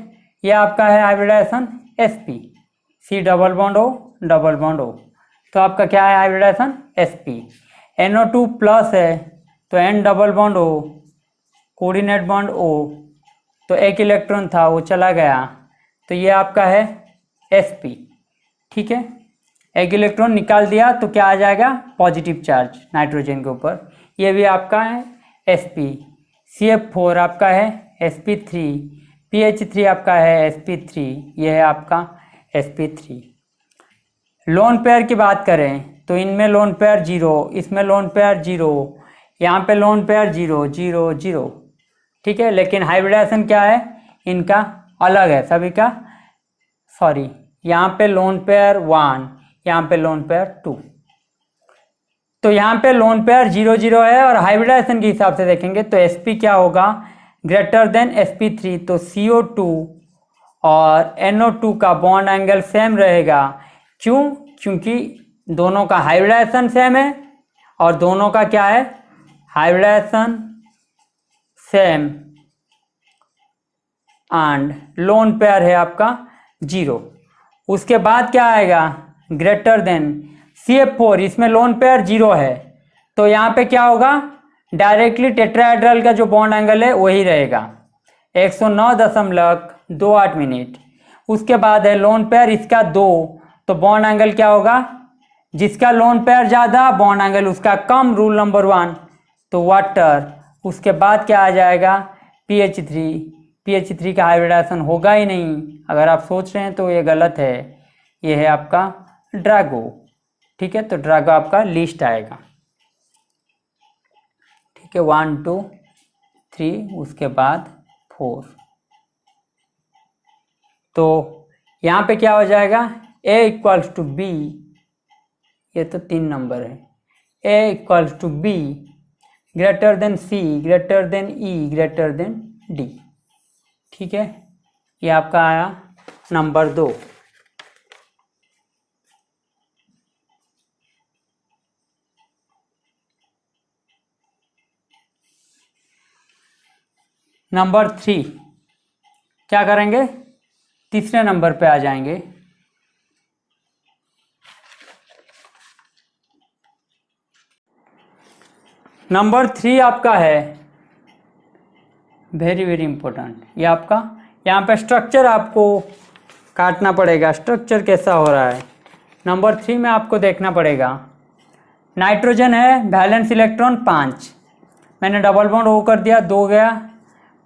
ये आपका है hybridisation sp, C double bond O double bond O। तो आपका क्या है हाइब्रिडाइजेशन sp। NO2 प्लस है तो N double bond O, coordinate bond O, तो एक इलेक्ट्रॉन था वो चला गया, तो ये आपका है sp। ठीक है, एक इलेक्ट्रॉन निकाल दिया तो क्या आ जाएगा, पॉजिटिव चार्ज नाइट्रोजन के ऊपर, ये भी आपका है sp। CF4 आपका है sp3, PH3 आपका है sp3, ये है आपका sp3। लोन पेयर की बात करें तो इनमें लोन पेयर 0, इसमें लोन पेयर 0, यहाँ पे लोन पेयर 0 0 0। ठीक है, लेकिन हाइब्रिडाइजेशन क्या है, इनका अलग है सभी का। सॉरी, यहाँ पे लोन पेयर 1, यहाँ पे लोन पेयर 2। तो यहाँ पे लोन पेयर 0 0 है, और हाइब्रिडाइजेशन के हिसाब से देखेंगे तो sp क्या होगा, ग्रेटर देन sp3, तो CO2 और NO2 का बॉन्ड एंगल सेम रहेगा। क्यों, क्योंकि दोनों का हाइब्रिडाइजेशन सेम है, और दोनों का क्या है, hybridisation same and lone pair है आपका 0। उसके बाद क्या आएगा, ग्रेटर देन CF4, इसमें लोन पेयर 0 है, तो यहाँ पे क्या होगा, डायरेक्टली टेट्राहेड्रल का जो बॉन्ड एंगल है वही रहेगा 109.28 मिनट। उसके बाद है लोन पेयर इसका 2, तो बॉन्ड एंगल क्या होगा जिसका लोन पेयर ज़्यादा बॉन्ड एंगल उसका कम, रूल नंबर 1। तो वाटर, उसके बाद क्या आ जाएगा PH3। PH3 का हाइब्रिडाइजेशन होगा ही नहीं। अगर आप सोच रहे हैं तो ये गलत है, ये है आपका ड्रैगो। ठीक है, तो ड्रैगो आपका लिस्ट आएगा। ठीक है, 1 2 3 उसके बाद 4। तो यहाँ पे क्या हो जाएगा A इक्वल्स टू B, ये तो 3 नंबर है। A equals to B greater than C greater than E greater than D। ठीक है, ये आपका आया नंबर 2। नंबर 3 क्या करेंगे, तीसरे नंबर पे आ जाएंगे। नंबर 3 आपका है वेरी वेरी इंपॉर्टेंट, ये आपका यहाँ पे स्ट्रक्चर आपको काटना पड़ेगा, स्ट्रक्चर कैसा हो रहा है। नंबर 3 में आपको देखना पड़ेगा, नाइट्रोजन है, वैलेंस इलेक्ट्रॉन 5, मैंने डबल बॉन्ड ओ कर दिया, 2 गया,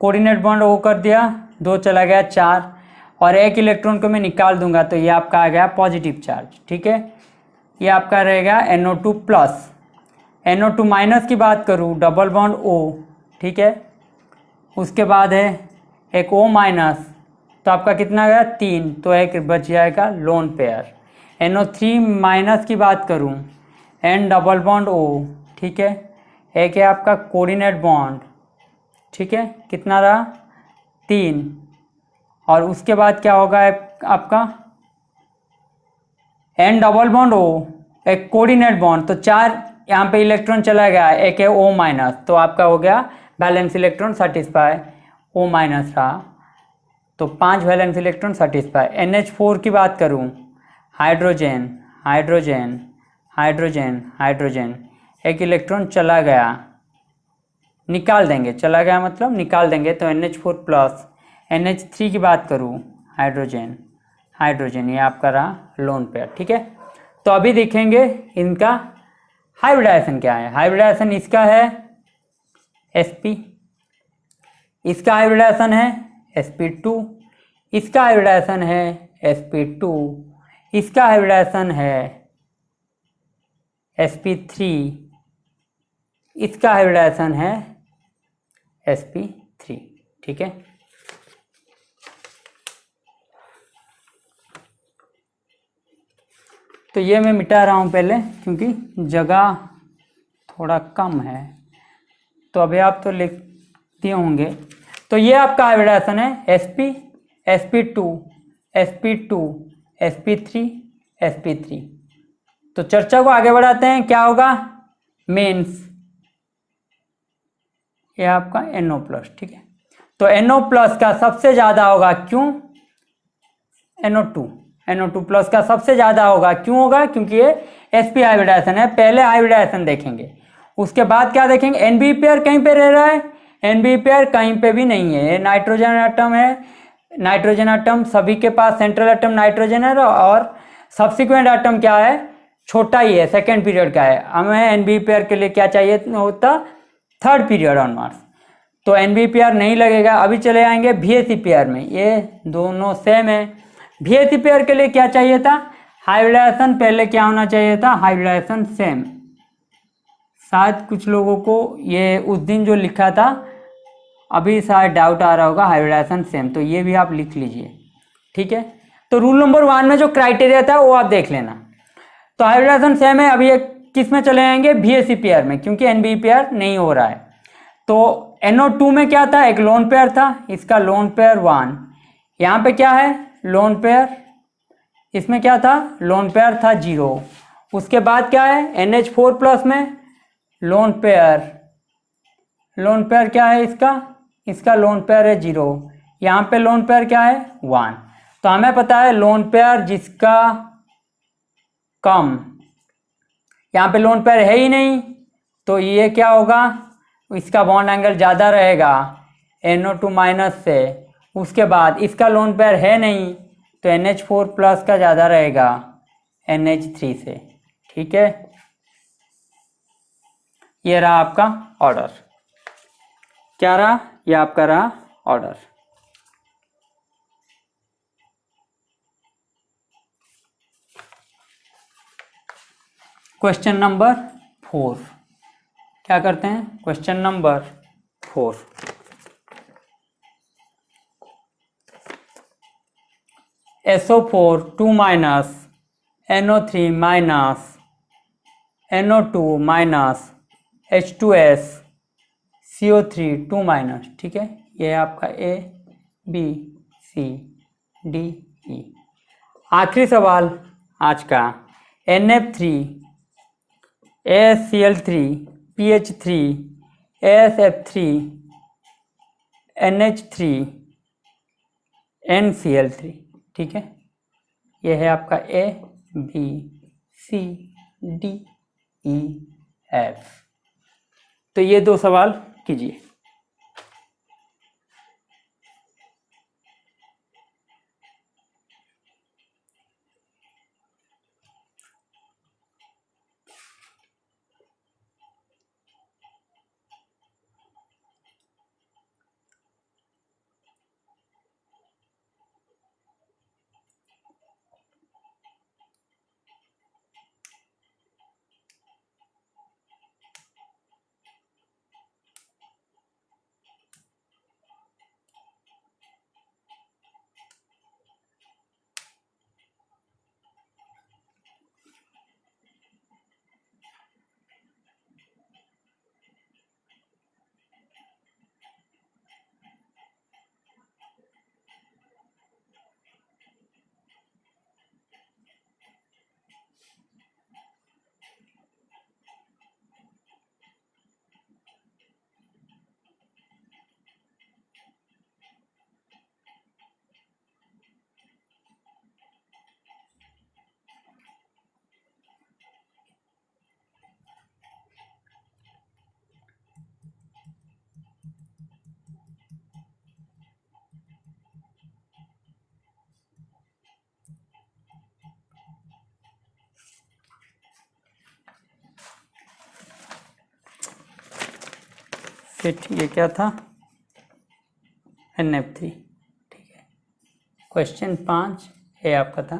कोऑर्डिनेट बॉन्ड ओ कर दिया, 2 चला गया 4, और एक इलेक्ट्रॉन को मैं निकाल दूंगा तो ये आपका आ गया पॉजिटिव चार्ज। ठीक है, ये आपका रहेगा NO2 प्लस। NO2 माइनस की बात करूँ, डबल बॉन्ड O, ठीक है, उसके बाद है एक O माइनस, तो आपका कितना गया 3, तो एक बच जाएगा लोन पेयर। NO3 माइनस की बात करूँ, N डबल बॉन्ड O, ठीक है, एक है आपका कोऑर्डिनेट बॉन्ड, ठीक है, कितना रहा 3, और उसके बाद क्या होगा आपका N डबल बॉन्ड O, एक कोऑर्डिनेट बॉन्ड, तो 4 यहाँ पे इलेक्ट्रॉन चला गया, एक है O माइनस, तो आपका हो गया balance electron satisfy, O minus रहा, तो 5 वैलेंस इलेक्ट्रॉन सेटिस्फाई। NH4 की बात करूँ, हाइड्रोजन हाइड्रोजन हाइड्रोजन हाइड्रोजन, एक इलेक्ट्रॉन चला गया, निकाल देंगे, चला गया मतलब निकाल देंगे, तो NH4 प्लस। NH3 की बात करूँ, हाइड्रोजन हाइड्रोजन, ये आपका रहा लोन पेयर। ठीक है, तो अभी देखेंगे इनका हाइब्रिडाइजेशन क्या है। हाइब्रिडाइजेशन इसका है sp, इसका हाइब्रिडाइजेशन है sp2, इसका हाइब्रिडाइजेशन है sp2, इसका हाइब्रिडाइजेशन है sp3, इसका हाइब्रिडाइजेशन है sp3। ठीक है, तो ये मैं मिटा रहा हूँ पहले क्योंकि जगह थोड़ा कम है, तो अभी आप तो लिखते होंगे। तो ये आपका हाइब्रिडाइजेशन है sp sp2 sp2 sp3 sp3। तो चर्चा को आगे बढ़ाते हैं, क्या होगा मेंस, ये आपका NO+। ठीक है, तो NO+ का सबसे ज़्यादा होगा, क्यों NO2 प्लस का सबसे ज़्यादा होगा, क्यों होगा, क्योंकि ये sp हाइब्रिडाइजेशन है। पहले हाइब्रिडाइजेशन देखेंगे, उसके बाद क्या देखेंगे, NB पेयर कहीं पे रह रहा है, NB पेयर कहीं पे भी नहीं है, ये नाइट्रोजन एटम है, नाइट्रोजन एटम सभी के पास सेंट्रल एटम नाइट्रोजन है, और सब्सिक्वेंट एटम क्या है, छोटा ही है, सेकेंड पीरियड का है। हमें NB पेयर के लिए क्या चाहिए होता, थर्ड पीरियड ऑनवर्ड्स, तो NB पेयर नहीं लगेगा। अभी चले आएंगे VAC पेयर में, ये दोनों सेम है। VAC पेयर के लिए क्या चाहिए था, हाइब्रिडाइजेशन पहले क्या होना चाहिए था, हाइब्रिडाइजेशन सेम। शायद कुछ लोगों को ये उस दिन जो लिखा था अभी शायद डाउट आ रहा होगा, हाइब्रिडाइजेशन सेम, तो ये भी आप लिख लीजिए। ठीक है, तो रूल नंबर 1 में जो क्राइटेरिया था वो आप देख लेना। तो हाइब्रिडाइजेशन सेम है। अभी एक किस में चले जाएंगे, VAC पेयर में, क्योंकि NB पेयर नहीं हो रहा है। तो NO2 में क्या था, एक लोन पेयर था, इसका लोन पेयर 1, यहाँ पे क्या है लोन पेयर, इसमें क्या था लोन पेयर था 0। उसके बाद क्या है NH4 प्लस में लोन पेयर, लोन पेयर क्या है इसका, इसका लोन पेयर है 0, यहाँ पे लोन पेयर क्या है 1। तो हमें पता है लोन पेयर जिसका कम, यहाँ पे लोन पेयर है ही नहीं, तो ये क्या होगा, इसका बॉन्ड एंगल ज़्यादा रहेगा NO2 माइनस से। उसके बाद इसका लोन पेयर है नहीं, तो NH4 प्लस का ज़्यादा रहेगा NH3 से। ठीक है, ये रहा आपका ऑर्डर। क्या रहा? ये आपका रहा ऑर्डर। क्वेश्चन नंबर 4 क्या करते हैं? Question number 4, SO4 2 minus NO3 minus NO2 minus H2S CO3 2 minus. ठीक है, ये है आपका A B C D E। आखिरी सवाल आज का, NF3 ASCl3 PH3 ASF3 NH3 NCl3। ठीक है, ये है आपका A B C D E F। तो ये 2 सवाल कीजिए। फिर ये क्या था? NF3। ठीक है, क्वेश्चन 5 ये आपका था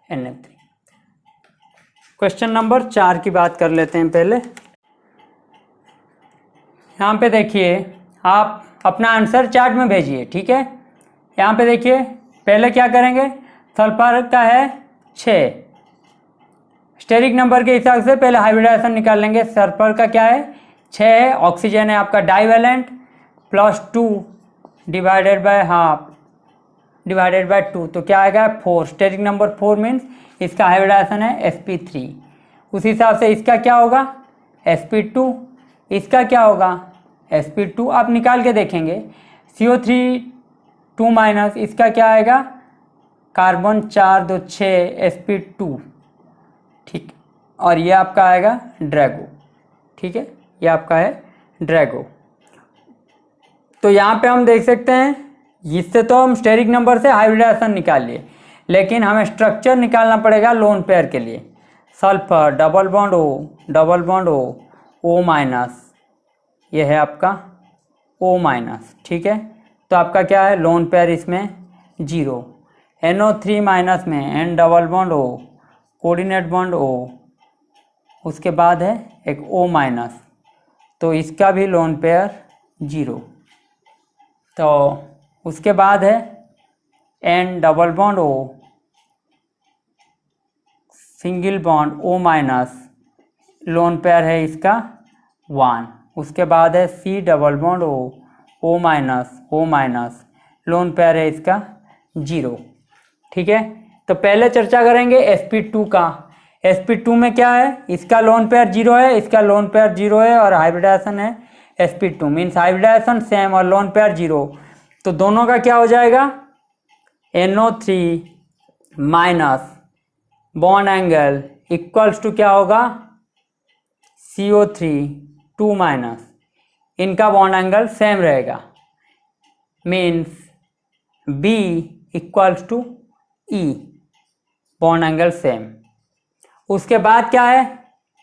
NF3। क्वेश्चन नंबर 4 की बात कर लेते हैं पहले। यहाँ पे देखिए, आप अपना आंसर चार्ट में भेजिए। ठीक है, यहाँ पे देखिए, पहले क्या करेंगे? सल्फर का है 6, स्टेरिक नंबर के हिसाब से पहले हाइब्रिडाइजेशन निकाल लेंगे। सल्फर का क्या है? 6 है। ऑक्सीजन है आपका divalent, +2 divided by half divided by 2, तो क्या आएगा? 4। स्टेरिक नंबर 4 मीन्स इसका हाइब्रिडाइजेशन है sp3। उस हिसाब से इसका क्या होगा? sp2। इसका क्या होगा? sp2। आप निकाल के देखेंगे। CO3 2 माइनस, इसका क्या आएगा? Carbon 4 2 6 sp2। ठीक, और ये आपका आएगा ड्रैगो। ठीक है, ये आपका है ड्रैगो। तो यहाँ पे हम देख सकते हैं, इससे तो हम स्टेरिक नंबर से हाइब्रिडाइजेशन निकाल लिए, लेकिन हमें स्ट्रक्चर निकालना पड़ेगा लोन पेयर के लिए। Sulphur double bond O O minus, ये है आपका O माइनस। ठीक है, तो आपका क्या है? लोन पेयर इसमें 0। NO3 माइनस में N double bond O, coordinate bond O, उसके बाद है एक O माइनस, तो इसका भी लोन पेयर 0। तो उसके बाद है N double bond O, single bond O minus, loan pair है इसका 1। उसके बाद है C double bond O minus, loan pair है इसका 0। ठीक है, तो पहले चर्चा करेंगे sp2 का। sp2 में क्या है? इसका लोन पेयर 0 है, इसका लोन पेयर 0 है, और हाइब्रिडाइजेशन है sp2 मीन्स हाइब्रिडाइजेशन सेम और लोन पेयर 0। तो दोनों का क्या हो जाएगा? NO3 minus bond angle equals to क्या होगा? CO3 2 माइनस, इनका बॉन्ड एंगल सेम रहेगा, means B equals to E, bond angle same. उसके बाद क्या है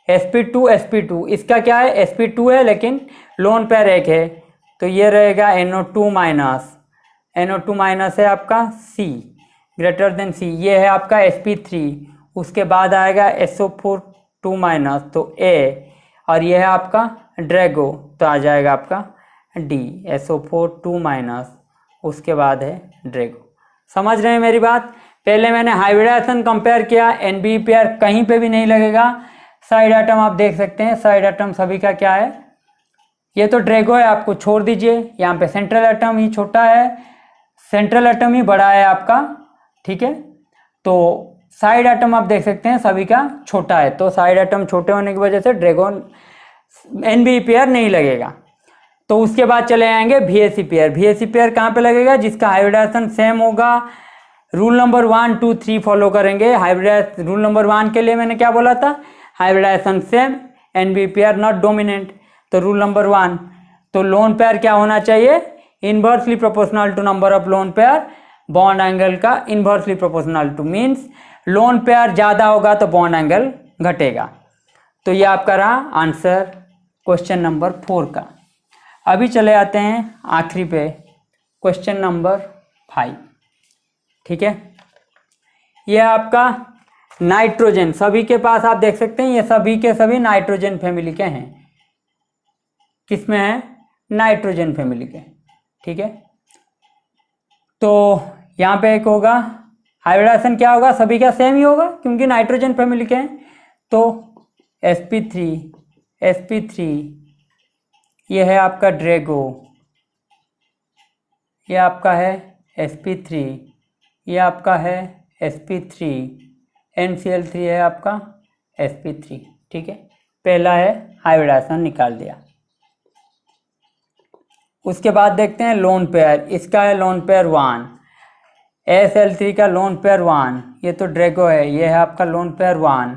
sp2 इसका क्या है sp2 है लेकिन लोन पेयर एक है तो ये रहेगा NO2 माइनस है आपका C ग्रेटर देन C, ये है आपका sp3, उसके बाद आएगा SO4 2 माइनस तो A, और ये है आपका ड्रैगो तो आ जाएगा आपका D SO4 2 माइनस, उसके बाद है ड्रैगो। समझ रहे हैं मेरी बात? पहले मैंने हाइब्रिडाइजेशन कंपेयर किया, NB पेयर कहीं पे भी नहीं लगेगा। साइड एटम आप देख सकते हैं, साइड एटम सभी का क्या है, ये तो ड्रैगो है, आपको छोड़ दीजिए। यहाँ पे सेंट्रल एटम ही छोटा है, सेंट्रल एटम ही बड़ा है आपका, ठीक है। तो साइड एटम आप देख सकते हैं सभी का छोटा है, तो साइड एटम छोटे होने की वजह से ड्रैगो NB पेयर नहीं लगेगा। तो उसके बाद चले आएंगे VSC पेयर। VSC पेयर कहाँ पे लगेगा? जिसका हाइब्रिडाइजेशन सेम होगा। रूल नंबर 1 2 3 फॉलो करेंगे। हाइब्रिडाइजेशन रूल नंबर 1 के लिए मैंने क्या बोला था? Hybridization same, NB pair not dominant. तो रूल नंबर 1, तो लोन पेयर क्या होना चाहिए? Inversely proportional to number of lone pair, bond angle का inversely proportional to, means lone pair ज़्यादा होगा तो बॉन्ड एंगल घटेगा। तो ये आपका रहा आंसर क्वेश्चन नंबर 4 का। अभी चले आते हैं आखिरी पे, क्वेश्चन नंबर 5, ठीक है। ये आपका नाइट्रोजन, सभी के पास आप देख सकते हैं ये सभी के सभी नाइट्रोजन फैमिली के हैं। किसमें है? नाइट्रोजन फैमिली के, ठीक है। तो यहाँ पे एक होगा हाइब्रिडाइजेशन क्या होगा? सभी का सेम ही होगा क्योंकि नाइट्रोजन फैमिली के हैं। तो sp3 ये है आपका ड्रैगो, ये आपका है sp3, ये आपका है sp3, NCl3 है आपका sp3, ठीक है। पहला है हाइब्रिडाइजेशन निकाल दिया। उसके बाद देखते हैं लोन पेयर। इसका है लोन पेयर 1, SL3 का लोन पेयर 1, ये तो ड्रैगो है, ये है आपका lone pair 1,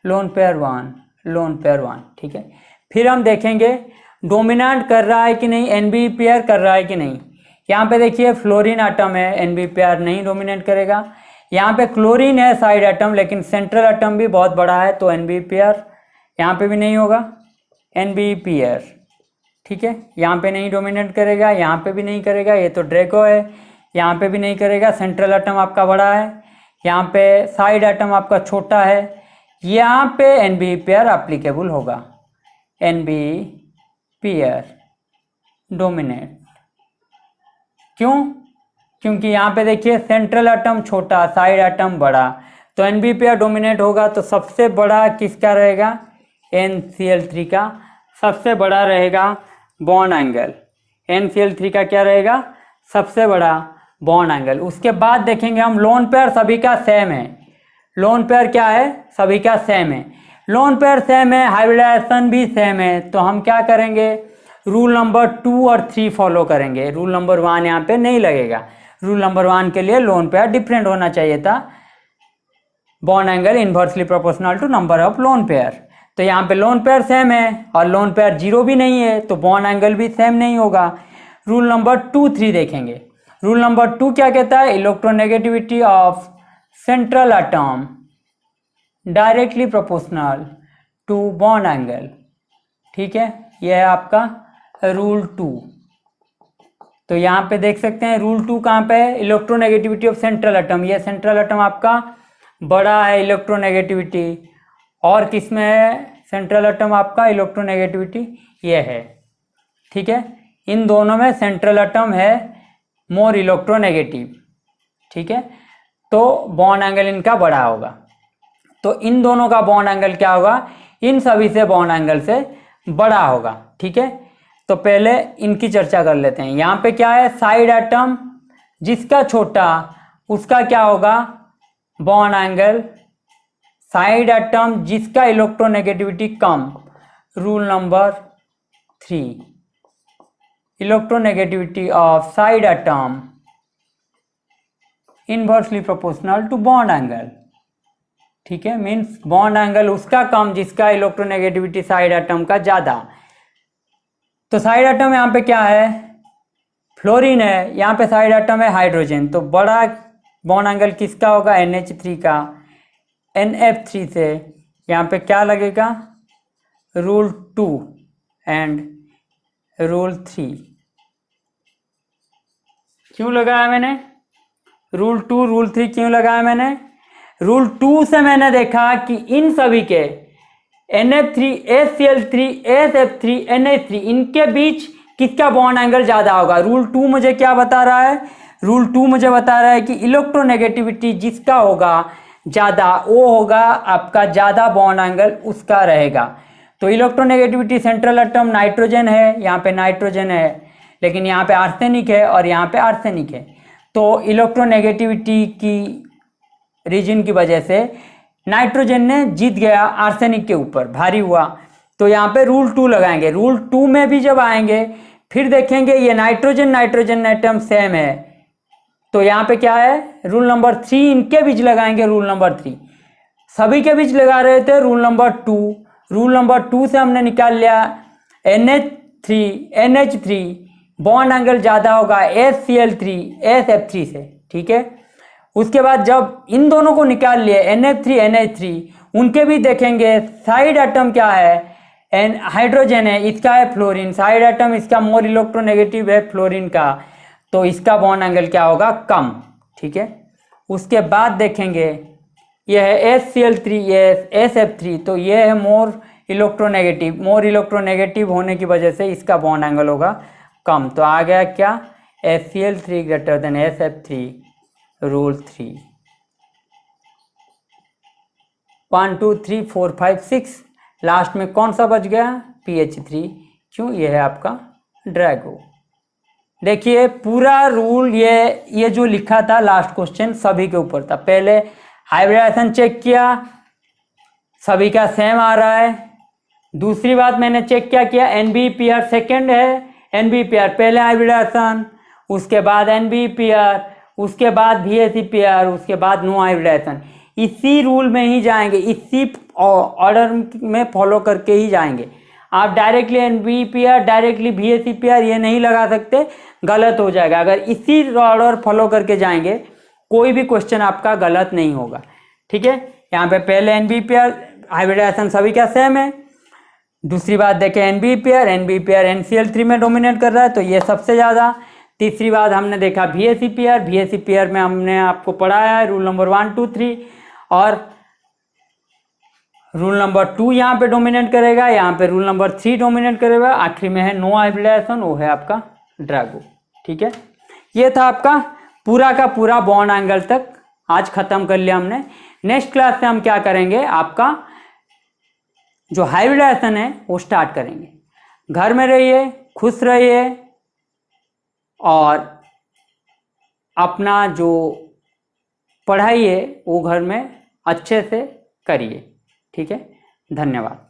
lone pair 1, lone pair 1, ठीक है। फिर हम देखेंगे डोमिनेंट कर रहा है कि नहीं, NB पेयर कर रहा है कि नहीं। यहाँ पे देखिए फ्लोरीन एटम है, NB पेयर नहीं डोमिनेट करेगा। यहाँ पे क्लोरीन है साइड एटम, लेकिन सेंट्रल एटम भी बहुत बड़ा है तो NB पेयर यहाँ पे भी नहीं होगा, NB पेयर, ठीक है। यहाँ पे नहीं डोमिनेट करेगा, यहाँ पे भी नहीं करेगा, ये तो ड्रैगो है, यहाँ पे भी नहीं करेगा, सेंट्रल एटम आपका बड़ा है, यहाँ पे साइड एटम आपका छोटा है, यहाँ पे NB पेयर एप्लीकेबल होगा, NB पेयर डोमिनेट। क्यों? क्योंकि यहाँ पे देखिए सेंट्रल एटम छोटा, साइड एटम बड़ा, तो NB पेयर डोमिनेट होगा। तो सबसे बड़ा किसका रहेगा? NCl3 का सबसे बड़ा रहेगा बॉन्ड एंगल। NCl3 का क्या रहेगा? सबसे बड़ा बॉन्ड एंगल। उसके बाद देखेंगे हम लोन पेयर सभी का सेम है। लोन पेयर क्या है? सभी का सेम है। लोन पेयर सेम है, हाइब्रिडाइजेशन भी सेम है, तो हम क्या करेंगे? रूल नंबर 2 और 3 फॉलो करेंगे। रूल नंबर 1 यहाँ पे नहीं लगेगा। रूल नंबर 1 के लिए लोन पेयर डिफरेंट होना चाहिए था, bond angle inversely proportional to number of lone pair. तो यहाँ पे लोन पेयर सेम है और लोन पेयर 0 भी नहीं है, तो बॉन्ड एंगल भी सेम नहीं होगा। रूल नंबर 2 3 देखेंगे। रूल नंबर 2 क्या कहता है? Electronegativity of central atom directly proportional to bond angle, ठीक है। यह है आपका रूल 2। तो यहाँ पे देख सकते हैं रूल 2 कहाँ पे है? Electronegativity of central atom. यह सेंट्रल एटम आपका बड़ा है इलेक्ट्रोनेगेटिविटी, और किसमें है सेंट्रल एटम आपका इलेक्ट्रोनेगेटिविटी? ये है, ठीक है। इन दोनों में सेंट्रल एटम है मोर इलेक्ट्रोनेगेटिव, ठीक है। तो बॉन्ड एंगल इनका बड़ा होगा। तो इन दोनों का बॉन्ड एंगल क्या होगा? इन सभी से बॉन्ड एंगल से बड़ा होगा, ठीक है। तो पहले इनकी चर्चा कर लेते हैं। यहाँ पे क्या है? साइड एटम जिसका छोटा उसका क्या होगा? Bond angle. साइड एटम जिसका इलेक्ट्रोनेगेटिविटी कम, rule number 3, electronegativity of side atom inversely proportional to bond angle, ठीक है। मीन्स बॉन्ड एंगल उसका कम जिसका इलेक्ट्रोनेगेटिविटी साइड एटम का ज़्यादा। तो साइड एटम यहाँ पे क्या है? फ्लोरीन है, यहाँ पे साइड एटम है हाइड्रोजन, तो बड़ा बॉन्ड एंगल किसका होगा? NH3 का, NF3 से यहाँ पे क्या लगेगा, रूल 2 एंड रूल 3। क्यों लगाया मैंने रूल 2 रूल 3 क्यों लगाया मैंने? रूल 2 से मैंने देखा कि इन सभी के NF3 HCl3 SF3 NH3 इनके बीच किसका बॉन्ड एंगल ज़्यादा होगा। रूल 2 मुझे क्या बता रहा है? रूल 2 मुझे बता रहा है कि इलेक्ट्रोनेगेटिविटी जिसका होगा ज़्यादा वो होगा आपका ज़्यादा बॉन्ड एंगल उसका रहेगा। तो इलेक्ट्रोनेगेटिविटी सेंट्रल एटम नाइट्रोजन है, यहाँ पे नाइट्रोजन है, लेकिन यहाँ पे आर्सेनिक है और यहाँ पे आर्सेनिक है। तो इलेक्ट्रोनेगेटिविटी की रीजन की वजह से नाइट्रोजन ने जीत गया आर्सेनिक के ऊपर, भारी हुआ। तो यहाँ पे रूल 2 लगाएंगे। रूल 2 में भी जब आएंगे फिर देखेंगे ये नाइट्रोजन नाइट्रोजन एटम सेम है, तो यहाँ पे क्या है, रूल नंबर 3 इनके बीच लगाएंगे। रूल नंबर 3 सभी के बीच लगा रहे थे। रूल नंबर 2, रूल नंबर 2 से हमने निकाल लिया NH3 बॉन्ड एंगल ज़्यादा होगा HCl3 SF3 से, ठीक है। उसके बाद जब इन दोनों को निकाल लिए NF3 NH3 उनके भी देखेंगे साइड एटम क्या है, हाइड्रोजन है, इसका है फ्लोरीन, साइड एटम इसका मोर इलेक्ट्रोनेगेटिव है फ्लोरीन का, तो इसका बॉन्ड एंगल क्या होगा, कम, ठीक है। उसके बाद देखेंगे यह है HCl3 SF3, तो यह है मोर इलेक्ट्रोनेगेटिव होने की वजह से इसका बॉन्ड एंगल होगा कम। तो आ गया क्या, HCl3 greater than SF3, rule 3। 1 2 3 4 5 6 last में कौन सा बच गया, PH3, क्यों, यह है आपका ड्रैगो। देखिए पूरा रूल ये जो लिखा था लास्ट क्वेश्चन सभी के ऊपर था। पहले हाइब्रिडाइजेशन चेक किया, सभी का सेम आ रहा है। दूसरी बात मैंने चेक क्या किया, NBPR सेकेंड है, NBPR पहले हाइब्रिडाइजेशन, उसके बाद NBPR, उसके बाद VSEPR, उसके बाद नो हाइब्रिडाइजेशन। इसी रूल में ही जाएंगे, इसी ऑर्डर में फॉलो करके ही जाएंगे। आप डायरेक्टली NBPR डायरेक्टली VSEPR ये नहीं लगा सकते, गलत हो जाएगा। अगर इसी ऑर्डर फॉलो करके जाएंगे कोई भी क्वेश्चन आपका गलत नहीं होगा, ठीक है। यहाँ पे पहले NBPR हाइब्रिडाइजेशन सभी का सेम है। दूसरी बात देखें NBPR NCl3 में डोमिनेट कर रहा है, तो ये सबसे ज़्यादा। तीसरी बात हमने देखा VSEPR में हमने आपको पढ़ाया है रूल नंबर 1 2 3, और रूल नंबर 2 यहाँ पे डोमिनेट करेगा, यहाँ पे रूल नंबर 3 डोमिनेट करेगा, आखिरी में है नो हाइब्रिडाइजेशन, वो है आपका ड्रैगो, ठीक है। ये था आपका पूरा का पूरा बॉन्ड एंगल तक आज खत्म कर लिया हमने। नेक्स्ट क्लास से हम क्या करेंगे, आपका जो हाइब्रिडाइजेशन है वो स्टार्ट करेंगे। घर में रहिए, खुश रहिए और अपना जो पढ़ाई है वो घर में अच्छे से करिए, ठीक है। धन्यवाद।